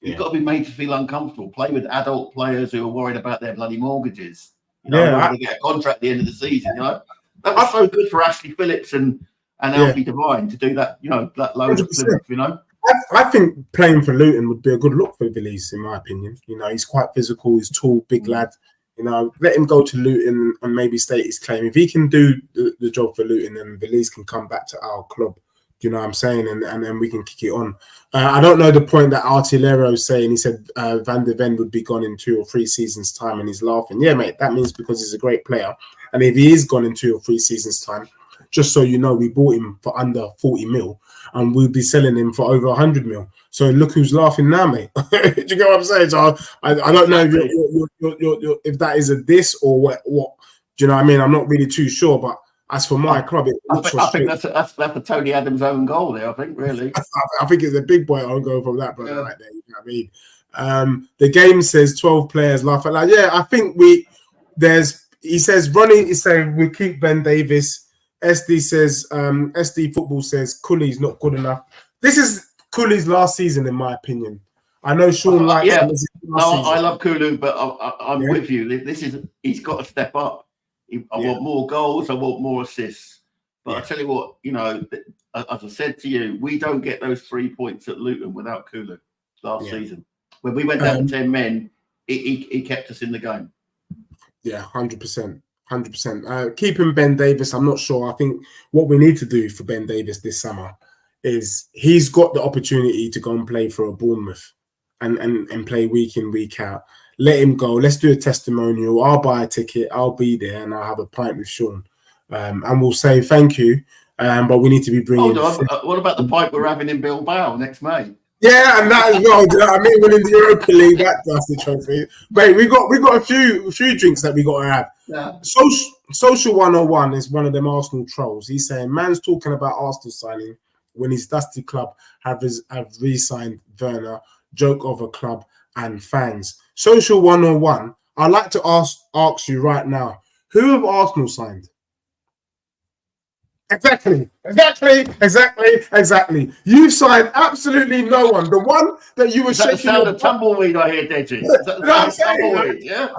Speaker 2: He's got to be made to feel uncomfortable. Play with adult players who are worried about their bloody mortgages. They get a contract at the end of the season. That was so good for Ashley Phillips and Alfie Devine to do that. That loan of Plymouth.
Speaker 1: I think playing for Luton would be a good look for Veliz, in my opinion. He's quite physical. He's tall, big lad. Let him go to Luton and maybe state his claim. If he can do the job for Luton, then Veliz can come back to our club. Do you know what I'm saying? And then we can kick it on. I don't know the point that Artillero is saying. He said Van de Ven would be gone in 2 or 3 seasons' time, and he's laughing. Yeah, mate, that means because he's a great player. And if he is gone in 2 or 3 seasons' time, just so you know, we bought him for under 40 mil, and we'll be selling him for over 100 mil. So look who's laughing now, mate. Do you get what I'm saying? So I don't know if that is a diss or what. Do you know what I mean? I'm not really too sure, but as for my club,
Speaker 2: I think that's a Tony Adams' own goal there. I think really.
Speaker 1: I think it's a big boy own goal from that brother right there. You know what I mean? The game says 12 players laugh at that. Yeah, I think he says Ronnie is saying we keep Ben Davis. SD says SD Football says Cooley's not good enough. This is Cooley's last season, in my opinion. I know Sean likes
Speaker 2: yeah.
Speaker 1: him.
Speaker 2: I love Kulu, but I'm with you. He's got to step up. I want more goals. I want more assists. But I tell you what, as I said to you, we don't get those 3 points at Luton without Kulu last season. When we went down to 10 men, he kept us in the game.
Speaker 1: Yeah, 100%. 100%. Keeping Ben Davis, I'm not sure. I think what we need to do for Ben Davis this summer is he's got the opportunity to go and play for a Bournemouth and play week in, week out. Let him go. Let's do a testimonial. I'll buy a ticket. I'll be there and I'll have a pint with Sean. And we'll say thank you. But we need to be bringing...
Speaker 2: Hold on. What about the pint we're having in Bilbao next May?
Speaker 1: Yeah, and that as well. Do you know what I mean? Winning the Europa League, that's the trophy. Mate, we got a few drinks that we got to have.
Speaker 2: Yeah.
Speaker 1: Social 101 is one of them Arsenal trolls. He's saying, man's talking about Arsenal signing when his dusty club have re-signed Werner, joke of a club and fans. Social 101, I'd like to ask you right now, who have Arsenal signed? Exactly. You signed absolutely no one. The one that you were shaking.
Speaker 2: Is that the sound of tumbleweed I hear, Deji? Is that the sound of tumbleweed? Yeah.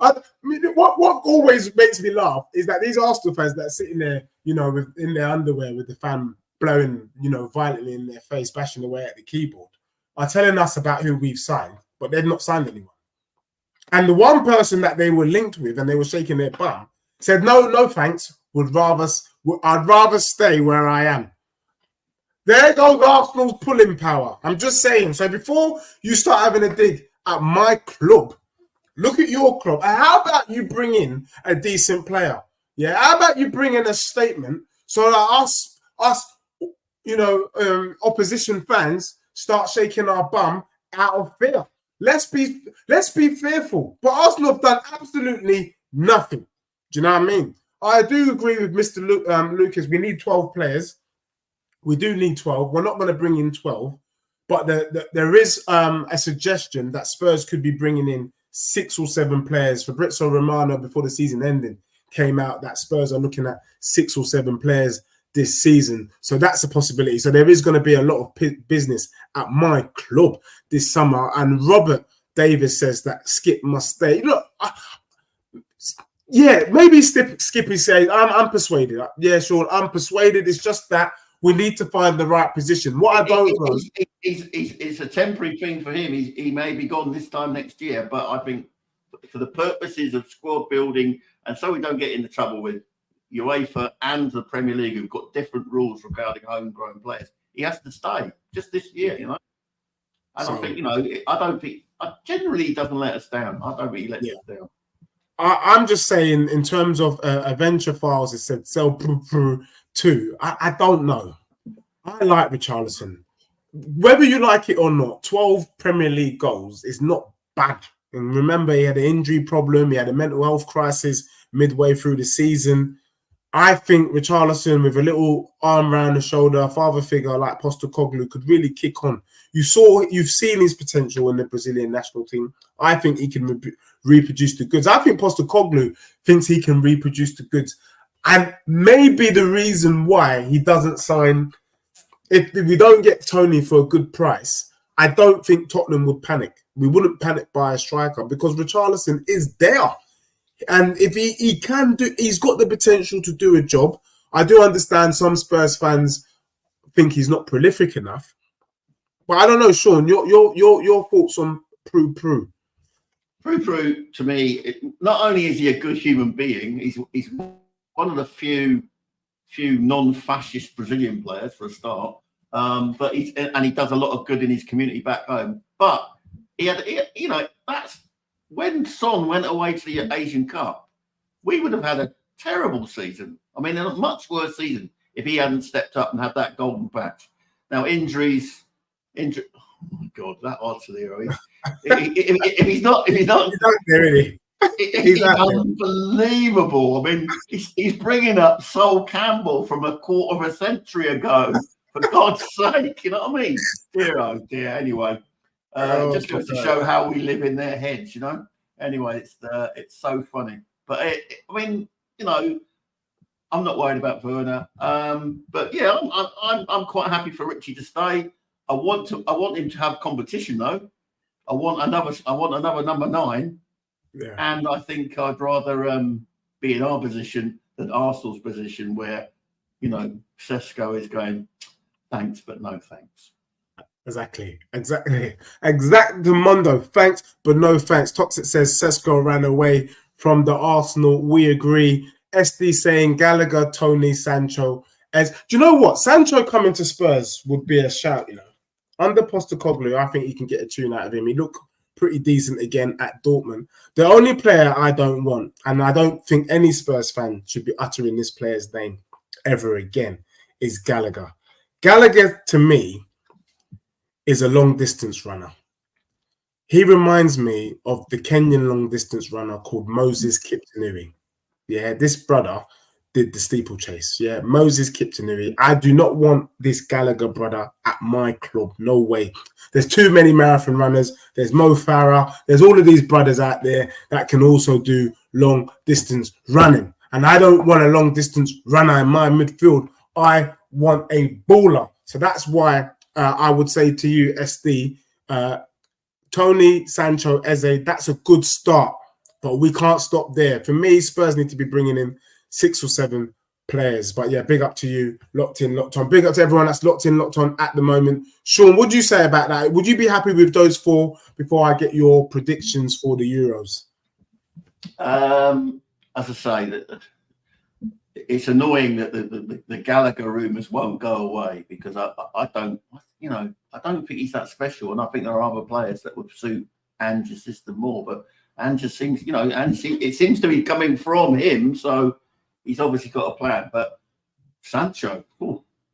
Speaker 1: I mean, what always makes me laugh is that these Arsenal fans that are sitting there, in their underwear with the fan blowing, violently in their face, bashing away at the keyboard, are telling us about who we've signed, but they've not signed anyone. And the one person that they were linked with and they were shaking their bum said, no, thanks. I'd rather stay where I am. There goes Arsenal's pulling power. I'm just saying. So before you start having a dig at my club, look at your club. And how about you bring in a decent player? Yeah. How about you bring in a statement so that us, opposition fans start shaking our bum out of fear. Let's be fearful. But Arsenal have done absolutely nothing. Do you know what I mean? I do agree with Mr. Lucas. We need 12 players. We do need 12. We're not going to bring in 12. But there is a suggestion that Spurs could be bringing in 6 or 7 players. Fabrizio Romano, before the season ending, came out that Spurs are looking at 6 or 7 players this season. So that's a possibility. So there is going to be a lot of business at my club this summer. And Robert Davis says that Skip must stay. Look, maybe Skippy says, I'm persuaded. Yeah, Sean, I'm persuaded. It's just that we need to find the right position. What I don't know...
Speaker 2: It's a temporary thing for him. He may be gone this time next year, but I think for the purposes of squad building, and so we don't get into trouble with UEFA and the Premier League, who've got different rules regarding homegrown players, he has to stay just this year, And I think, generally he doesn't let us down. I don't think he lets us down.
Speaker 1: I'm just saying, in terms of Adventure Files, it said sell too. I don't know. I like Richarlison. Whether you like it or not, 12 Premier League goals is not bad. And remember, he had an injury problem. He had a mental health crisis midway through the season. I think Richarlison, with a little arm around the shoulder, father figure like Postecoglou, could really kick on. You've seen his potential in the Brazilian national team. I think he can reproduce the goods. I think Postecoglou thinks he can reproduce the goods. And maybe the reason why he doesn't sign, if we don't get Tony for a good price, I don't think Tottenham would panic. We wouldn't panic by a striker because Richarlison is there. And if he can do, he's got the potential to do a job. I do understand some Spurs fans think he's not prolific enough. But I don't know, Sean, your thoughts on Prue.
Speaker 2: Prue, to me, not only is he a good human being, he's one of the few non-fascist Brazilian players for a start. But he does a lot of good in his community back home. But that's when Son went away to the Asian Cup, we would have had a terrible season. I mean, a much worse season if he hadn't stepped up and had that golden patch. Now, injuries. Oh my God, that Artillero. If he's not, he's unbelievable. I mean, he's bringing up Sol Campbell from a quarter of a century ago. For God's sake, you know what I mean? Dear, oh dear. Anyway, just goes to show how we live in their heads, Anyway, it's so funny. But I'm not worried about Werner. But yeah, I'm quite happy for Richie to stay. I want him to have competition though. I want another number 9.
Speaker 1: Yeah.
Speaker 2: And I think I'd rather be in our position than Arsenal's position, where Sesko is going, thanks but no thanks.
Speaker 1: Exactly. Mondo. Thanks, but no thanks. Toxic says Sesko ran away from the Arsenal. We agree. SD saying Gallagher, Tony, Sancho. Do you know what? Sancho coming to Spurs would be a shout, Under Postecoglou, I think you can get a tune out of him. He looked pretty decent again at Dortmund. The only player I don't want, and I don't think any Spurs fan should be uttering this player's name ever again, is Gallagher. Gallagher, to me, is a long-distance runner. He reminds me of the Kenyan long-distance runner called Moses Kiptanui. Yeah, this brother did the steeplechase. Yeah, Moses Kiptanui. I do not want this Gallagher brother at my club. No way. There's too many marathon runners. There's Mo Farah. There's all of these brothers out there that can also do long-distance running. And I don't want a long-distance runner in my midfield. I want a baller. So that's why I would say to you, SD, Tony, Sancho, Eze, that's a good start, but we can't stop there. For me, Spurs need to be bringing in 6 or 7 players. But yeah, big up to you, locked in, locked on. Big up to everyone that's locked in, locked on at the moment. Sean, what do you say about that? Would you be happy with those 4 before I get your predictions for the Euros?
Speaker 2: As I say, that it's annoying that the Gallagher rumours won't go away, because I don't think he's that special, and I think there are other players that would suit Ange's system more. But Ange seems, it seems to be coming from him, so he's obviously got a plan. But Sancho,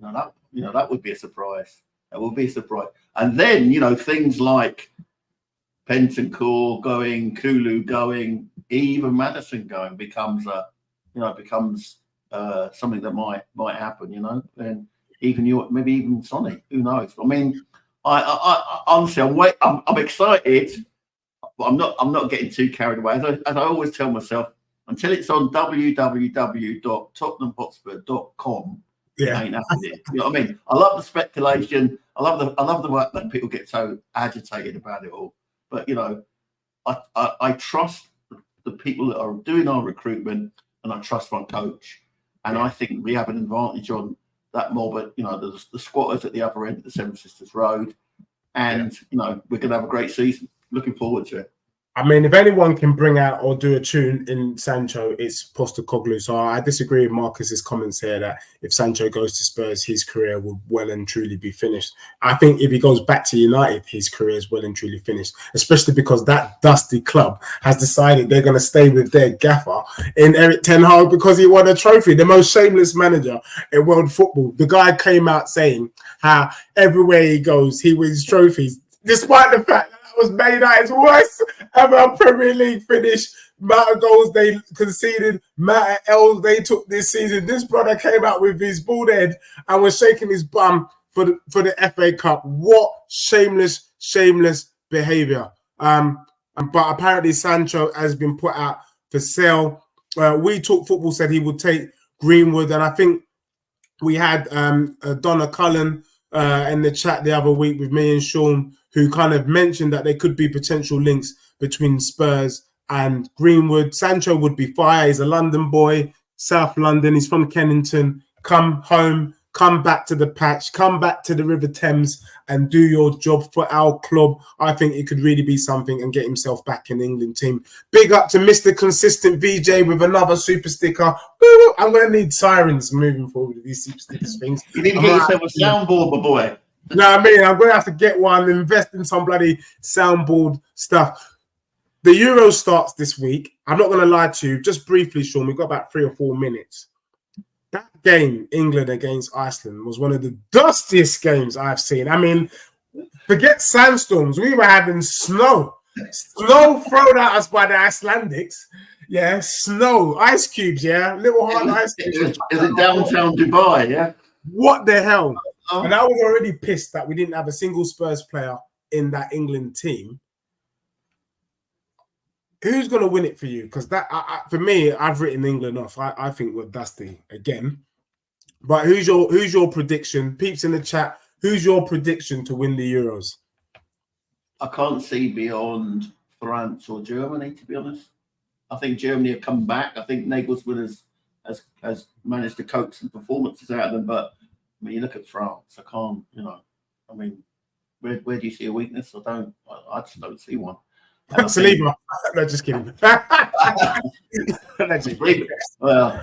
Speaker 2: that would be a surprise. That would be a surprise. And then things like Bentancur going, Kulu going, even Maddison going becomes something that might happen, and maybe even Sonny, who knows? I mean, I honestly, I'm excited, but I'm not getting too carried away. As I always tell myself, until it's on www.tottenhamhotspur.com, it ain't happening. You know what I mean? I love the speculation. I love the work that people get so agitated about it all. But I trust the people that are doing our recruitment, and I trust my coach. And I think we have an advantage on that more. But the squatters at the other end of the Seven Sisters Road, and we're going to have a great season. Looking forward to it.
Speaker 1: I mean, if anyone can bring out or do a tune in Sancho, it's Postecoglou. So I disagree with Marcus's comments here that if Sancho goes to Spurs, his career will well and truly be finished. I think if he goes back to United, his career is well and truly finished, especially because that dusty club has decided they're going to stay with their gaffer in Erik ten Hag because he won a trophy, the most shameless manager in world football. The guy came out saying how everywhere he goes, he wins trophies, despite the fact that was Man United's worst ever Premier League finish. Amount of goals they conceded, amount of L's they took this season. This brother came out with his bald head and was shaking his bum for the FA Cup. What shameless behaviour. But apparently Sancho has been put out for sale. We Talk Football said he would take Greenwood, and I think we had Donna Cullen in the chat the other week with me and Sean, who kind of mentioned that there could be potential links between Spurs and Greenwood. Sancho would be fire. He's a London boy, South London. He's from Kennington. Come home, come back to the patch, come back to the River Thames and do your job for our club. I think it could really be something and get himself back in the England team. Big up to Mr. Consistent VJ with another super sticker. Woo! I'm going to need sirens moving forward with these super stickers things.
Speaker 2: You need to get yourself a soundboard, my boy.
Speaker 1: No, I mean, I'm going to have to get one, invest in some bloody soundboard stuff. The Euro starts this week. I'm not going to lie to you. Just briefly, Sean, we've got about 3 or 4 minutes. That game, England against Iceland, was one of the dustiest games I've seen. I mean, forget sandstorms. We were having snow. Snow thrown at us by the Icelandics. Yeah, snow. Ice cubes, yeah. Little hard ice cubes.
Speaker 2: Is it downtown Dubai, yeah?
Speaker 1: What the hell? And I was already pissed that we didn't have a single Spurs player in that England team. who's going to win it for you? Because for me, I've written England off. I think we're dusty again. But who's your prediction? Peeps in the chat. Who's your prediction to win the Euros?
Speaker 2: I can't see beyond France or Germany, to be honest. I think Germany have come back. I think Nagelsmann has managed to coax some performances out of them. But I mean, you look at France. I can't. I mean, where do you see a weakness? I just don't see one.
Speaker 1: Saliba. No, just kidding.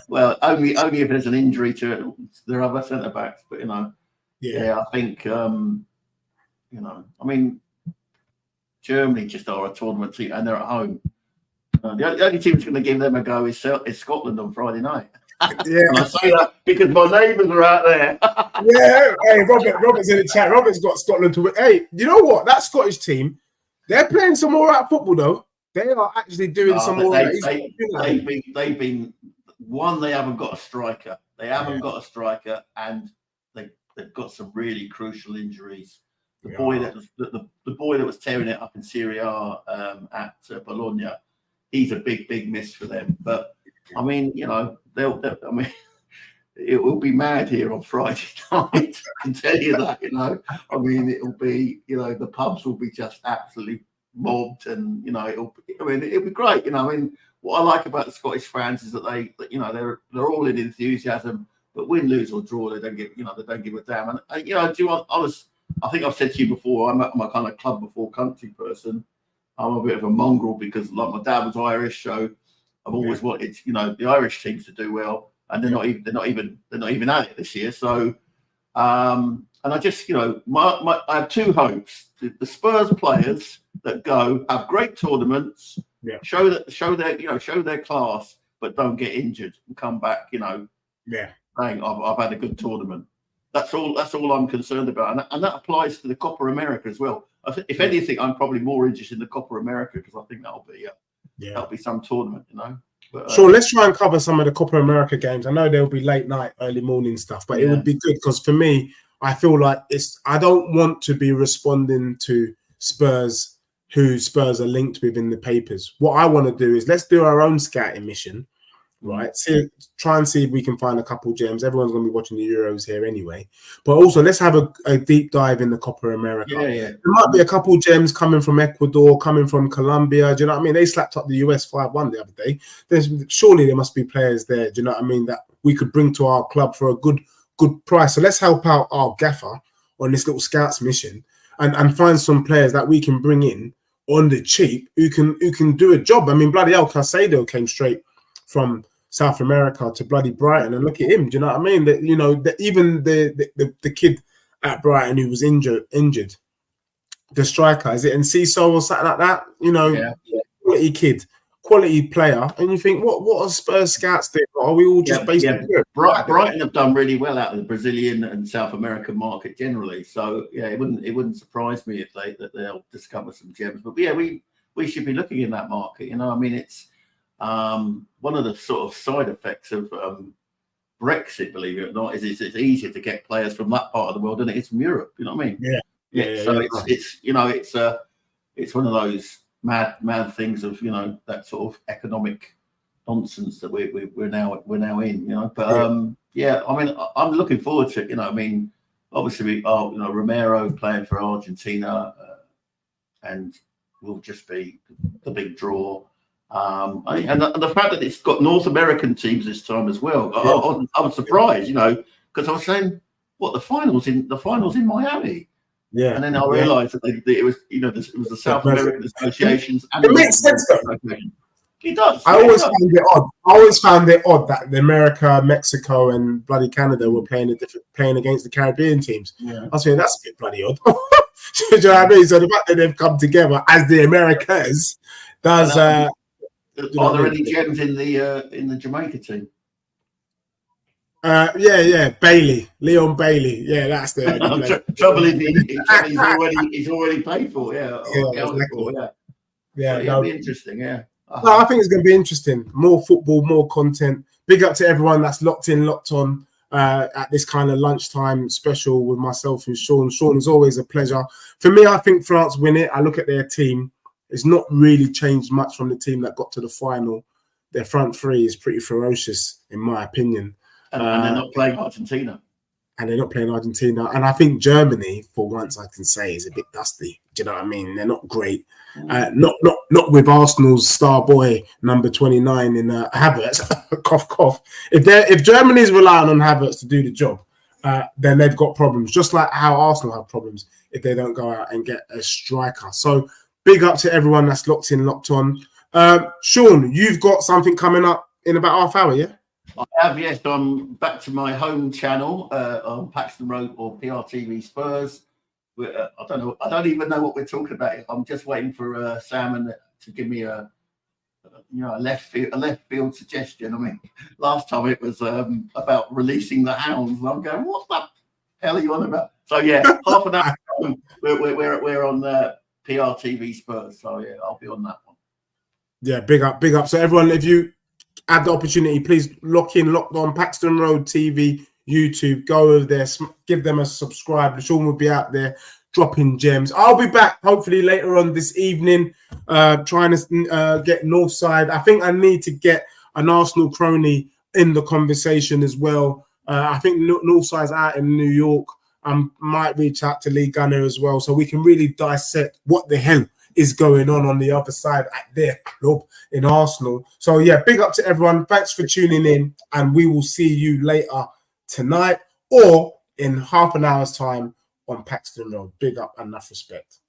Speaker 2: Well, only if there's an injury to their other centre backs. But I think I mean, Germany just are a tournament team, and they're at home. The only team that's going to give them a go is Scotland on Friday night.
Speaker 1: Yeah,
Speaker 2: I say that because my neighbours are out there.
Speaker 1: Yeah, hey, Robert's in the chat. Robert's got Scotland to win. Hey, you know what? That Scottish team, they're playing some all right football though. They are actually doing some all right.
Speaker 2: They've been one. They haven't got a striker. Got a striker, and they've got some really crucial injuries. The boy that was tearing it up in Serie A at Bologna, he's a big miss for them. But I mean, it will be mad here on Friday night. I can tell you that. I mean, it'll be the pubs will be just absolutely mobbed, and it'll be great. I mean, what I like about the Scottish fans is that they're all in enthusiasm, but win, lose or draw, they don't give a damn. And I think I've said to you before, I'm a kind of club before country person. I'm a bit of a mongrel because, like, my dad was Irish, so I've always wanted, the Irish teams to do well, and they're not even at it this year. So, and I just, I have two hopes: the Spurs players that go have great tournaments, show their class, but don't get injured and come back, saying I've had a good tournament. That's all I'm concerned about, and that applies to the Copa America as well. If anything, I'm probably more interested in the Copa America because I think that'll be some tournament, But,
Speaker 1: sure, let's try and cover some of the Copa America games. I know there'll be late night, early morning stuff, but it would be good because for me, I feel like I don't want to be responding to Spurs who Spurs are linked with in the papers. What I want to do is let's do our own scouting mission. Right, try and see if we can find a couple gems. Everyone's going to be watching the Euros here anyway, but also let's have a deep dive in the Copa America. There might be a couple gems coming from Ecuador, coming from Colombia. Do you know what I mean? They slapped up the US 5-1 the other day. Surely there must be players there. Do you know what I mean? That we could bring to our club for a good price. So let's help out our gaffer on this little scouts mission and find some players that we can bring in on the cheap who can do a job. I mean, bloody hell, Caicedo came straight from South America to bloody Brighton, and look at him. Do you know what I mean? That even the kid at Brighton who was injured, the striker, is it Enciso or something like that? Quality kid, quality player, and you think, what are Spurs scouts doing? Are we all just based in Europe?
Speaker 2: Brighton have done really well out of the Brazilian and South American market generally. So it wouldn't surprise me if they'll discover some gems. But we should be looking in that market. I mean, it's one of the sort of side effects of Brexit, believe it or not, is it's easier to get players from that part of the world than it is from Europe. You know what I mean? It's one of those mad things of that sort of economic nonsense that we're now in. But I mean, I'm looking forward to it. I mean, obviously we are Romero playing for Argentina, and will just be the big draw. And the fact that it's got North American teams this time as well, I was surprised, because I was saying, what, the finals in Miami, and then I realised that it was it was the South American associations. And
Speaker 1: it makes sense though.
Speaker 2: It does.
Speaker 1: I always found it odd that America, Mexico, and bloody Canada were playing against the Caribbean teams. I was saying that's a bit bloody odd. Do you know what I mean? So the fact that they've come together as the Americas does.
Speaker 2: Are there any gems in the Jamaica team?
Speaker 1: Bailey, Leon Bailey. Yeah, that's the
Speaker 2: trouble. He's already paid for. It'll be interesting. No,
Speaker 1: I think it's going to be interesting. More football, more content. Big up to everyone that's locked on at this kind of lunchtime special with myself and Sean. Sean, is always a pleasure. For me, I think France win it. I look at their team. It's not really changed much from the team that got to the final. Their front three is pretty ferocious, in my opinion.
Speaker 2: And they're not playing Argentina.
Speaker 1: And they're not playing Argentina. And I think Germany, for once, I can say, is a bit dusty. Do you know what I mean? They're not great. Not with Arsenal's star boy, number 29 in Havertz. Cough, cough. If Germany's relying on Havertz to do the job, then they've got problems. Just like how Arsenal have problems if they don't go out and get a striker. So big up to everyone that's locked in, locked on. Sean, you've got something coming up in about half hour, yeah?
Speaker 2: I have, yes. I'm back to my home channel on Paxton Road or PRTV Spurs. I don't know. I don't even know what we're talking about. I'm just waiting for Sam to give me a left field suggestion. I mean, last time it was about releasing the hounds, and I'm going, what the hell are you on about? So yeah, half an hour. We're on PRTV Spurs. So yeah, I'll be on that one.
Speaker 1: Yeah, big up. So everyone, if you have the opportunity, please locked on Paxton Road TV, YouTube. Go over there, give them a subscribe. Sean will be out there dropping gems. I'll be back hopefully later on this evening, trying to get Northside. I think I need to get an Arsenal crony in the conversation as well. I think Northside's out in New York. I might reach out to Lee Gunner as well, so we can really dissect what the hell is going on the other side at their club in Arsenal. So yeah, big up to everyone. Thanks for tuning in, and we will see you later tonight or in half an hour's time on Paxton Road. Big up and enough respect.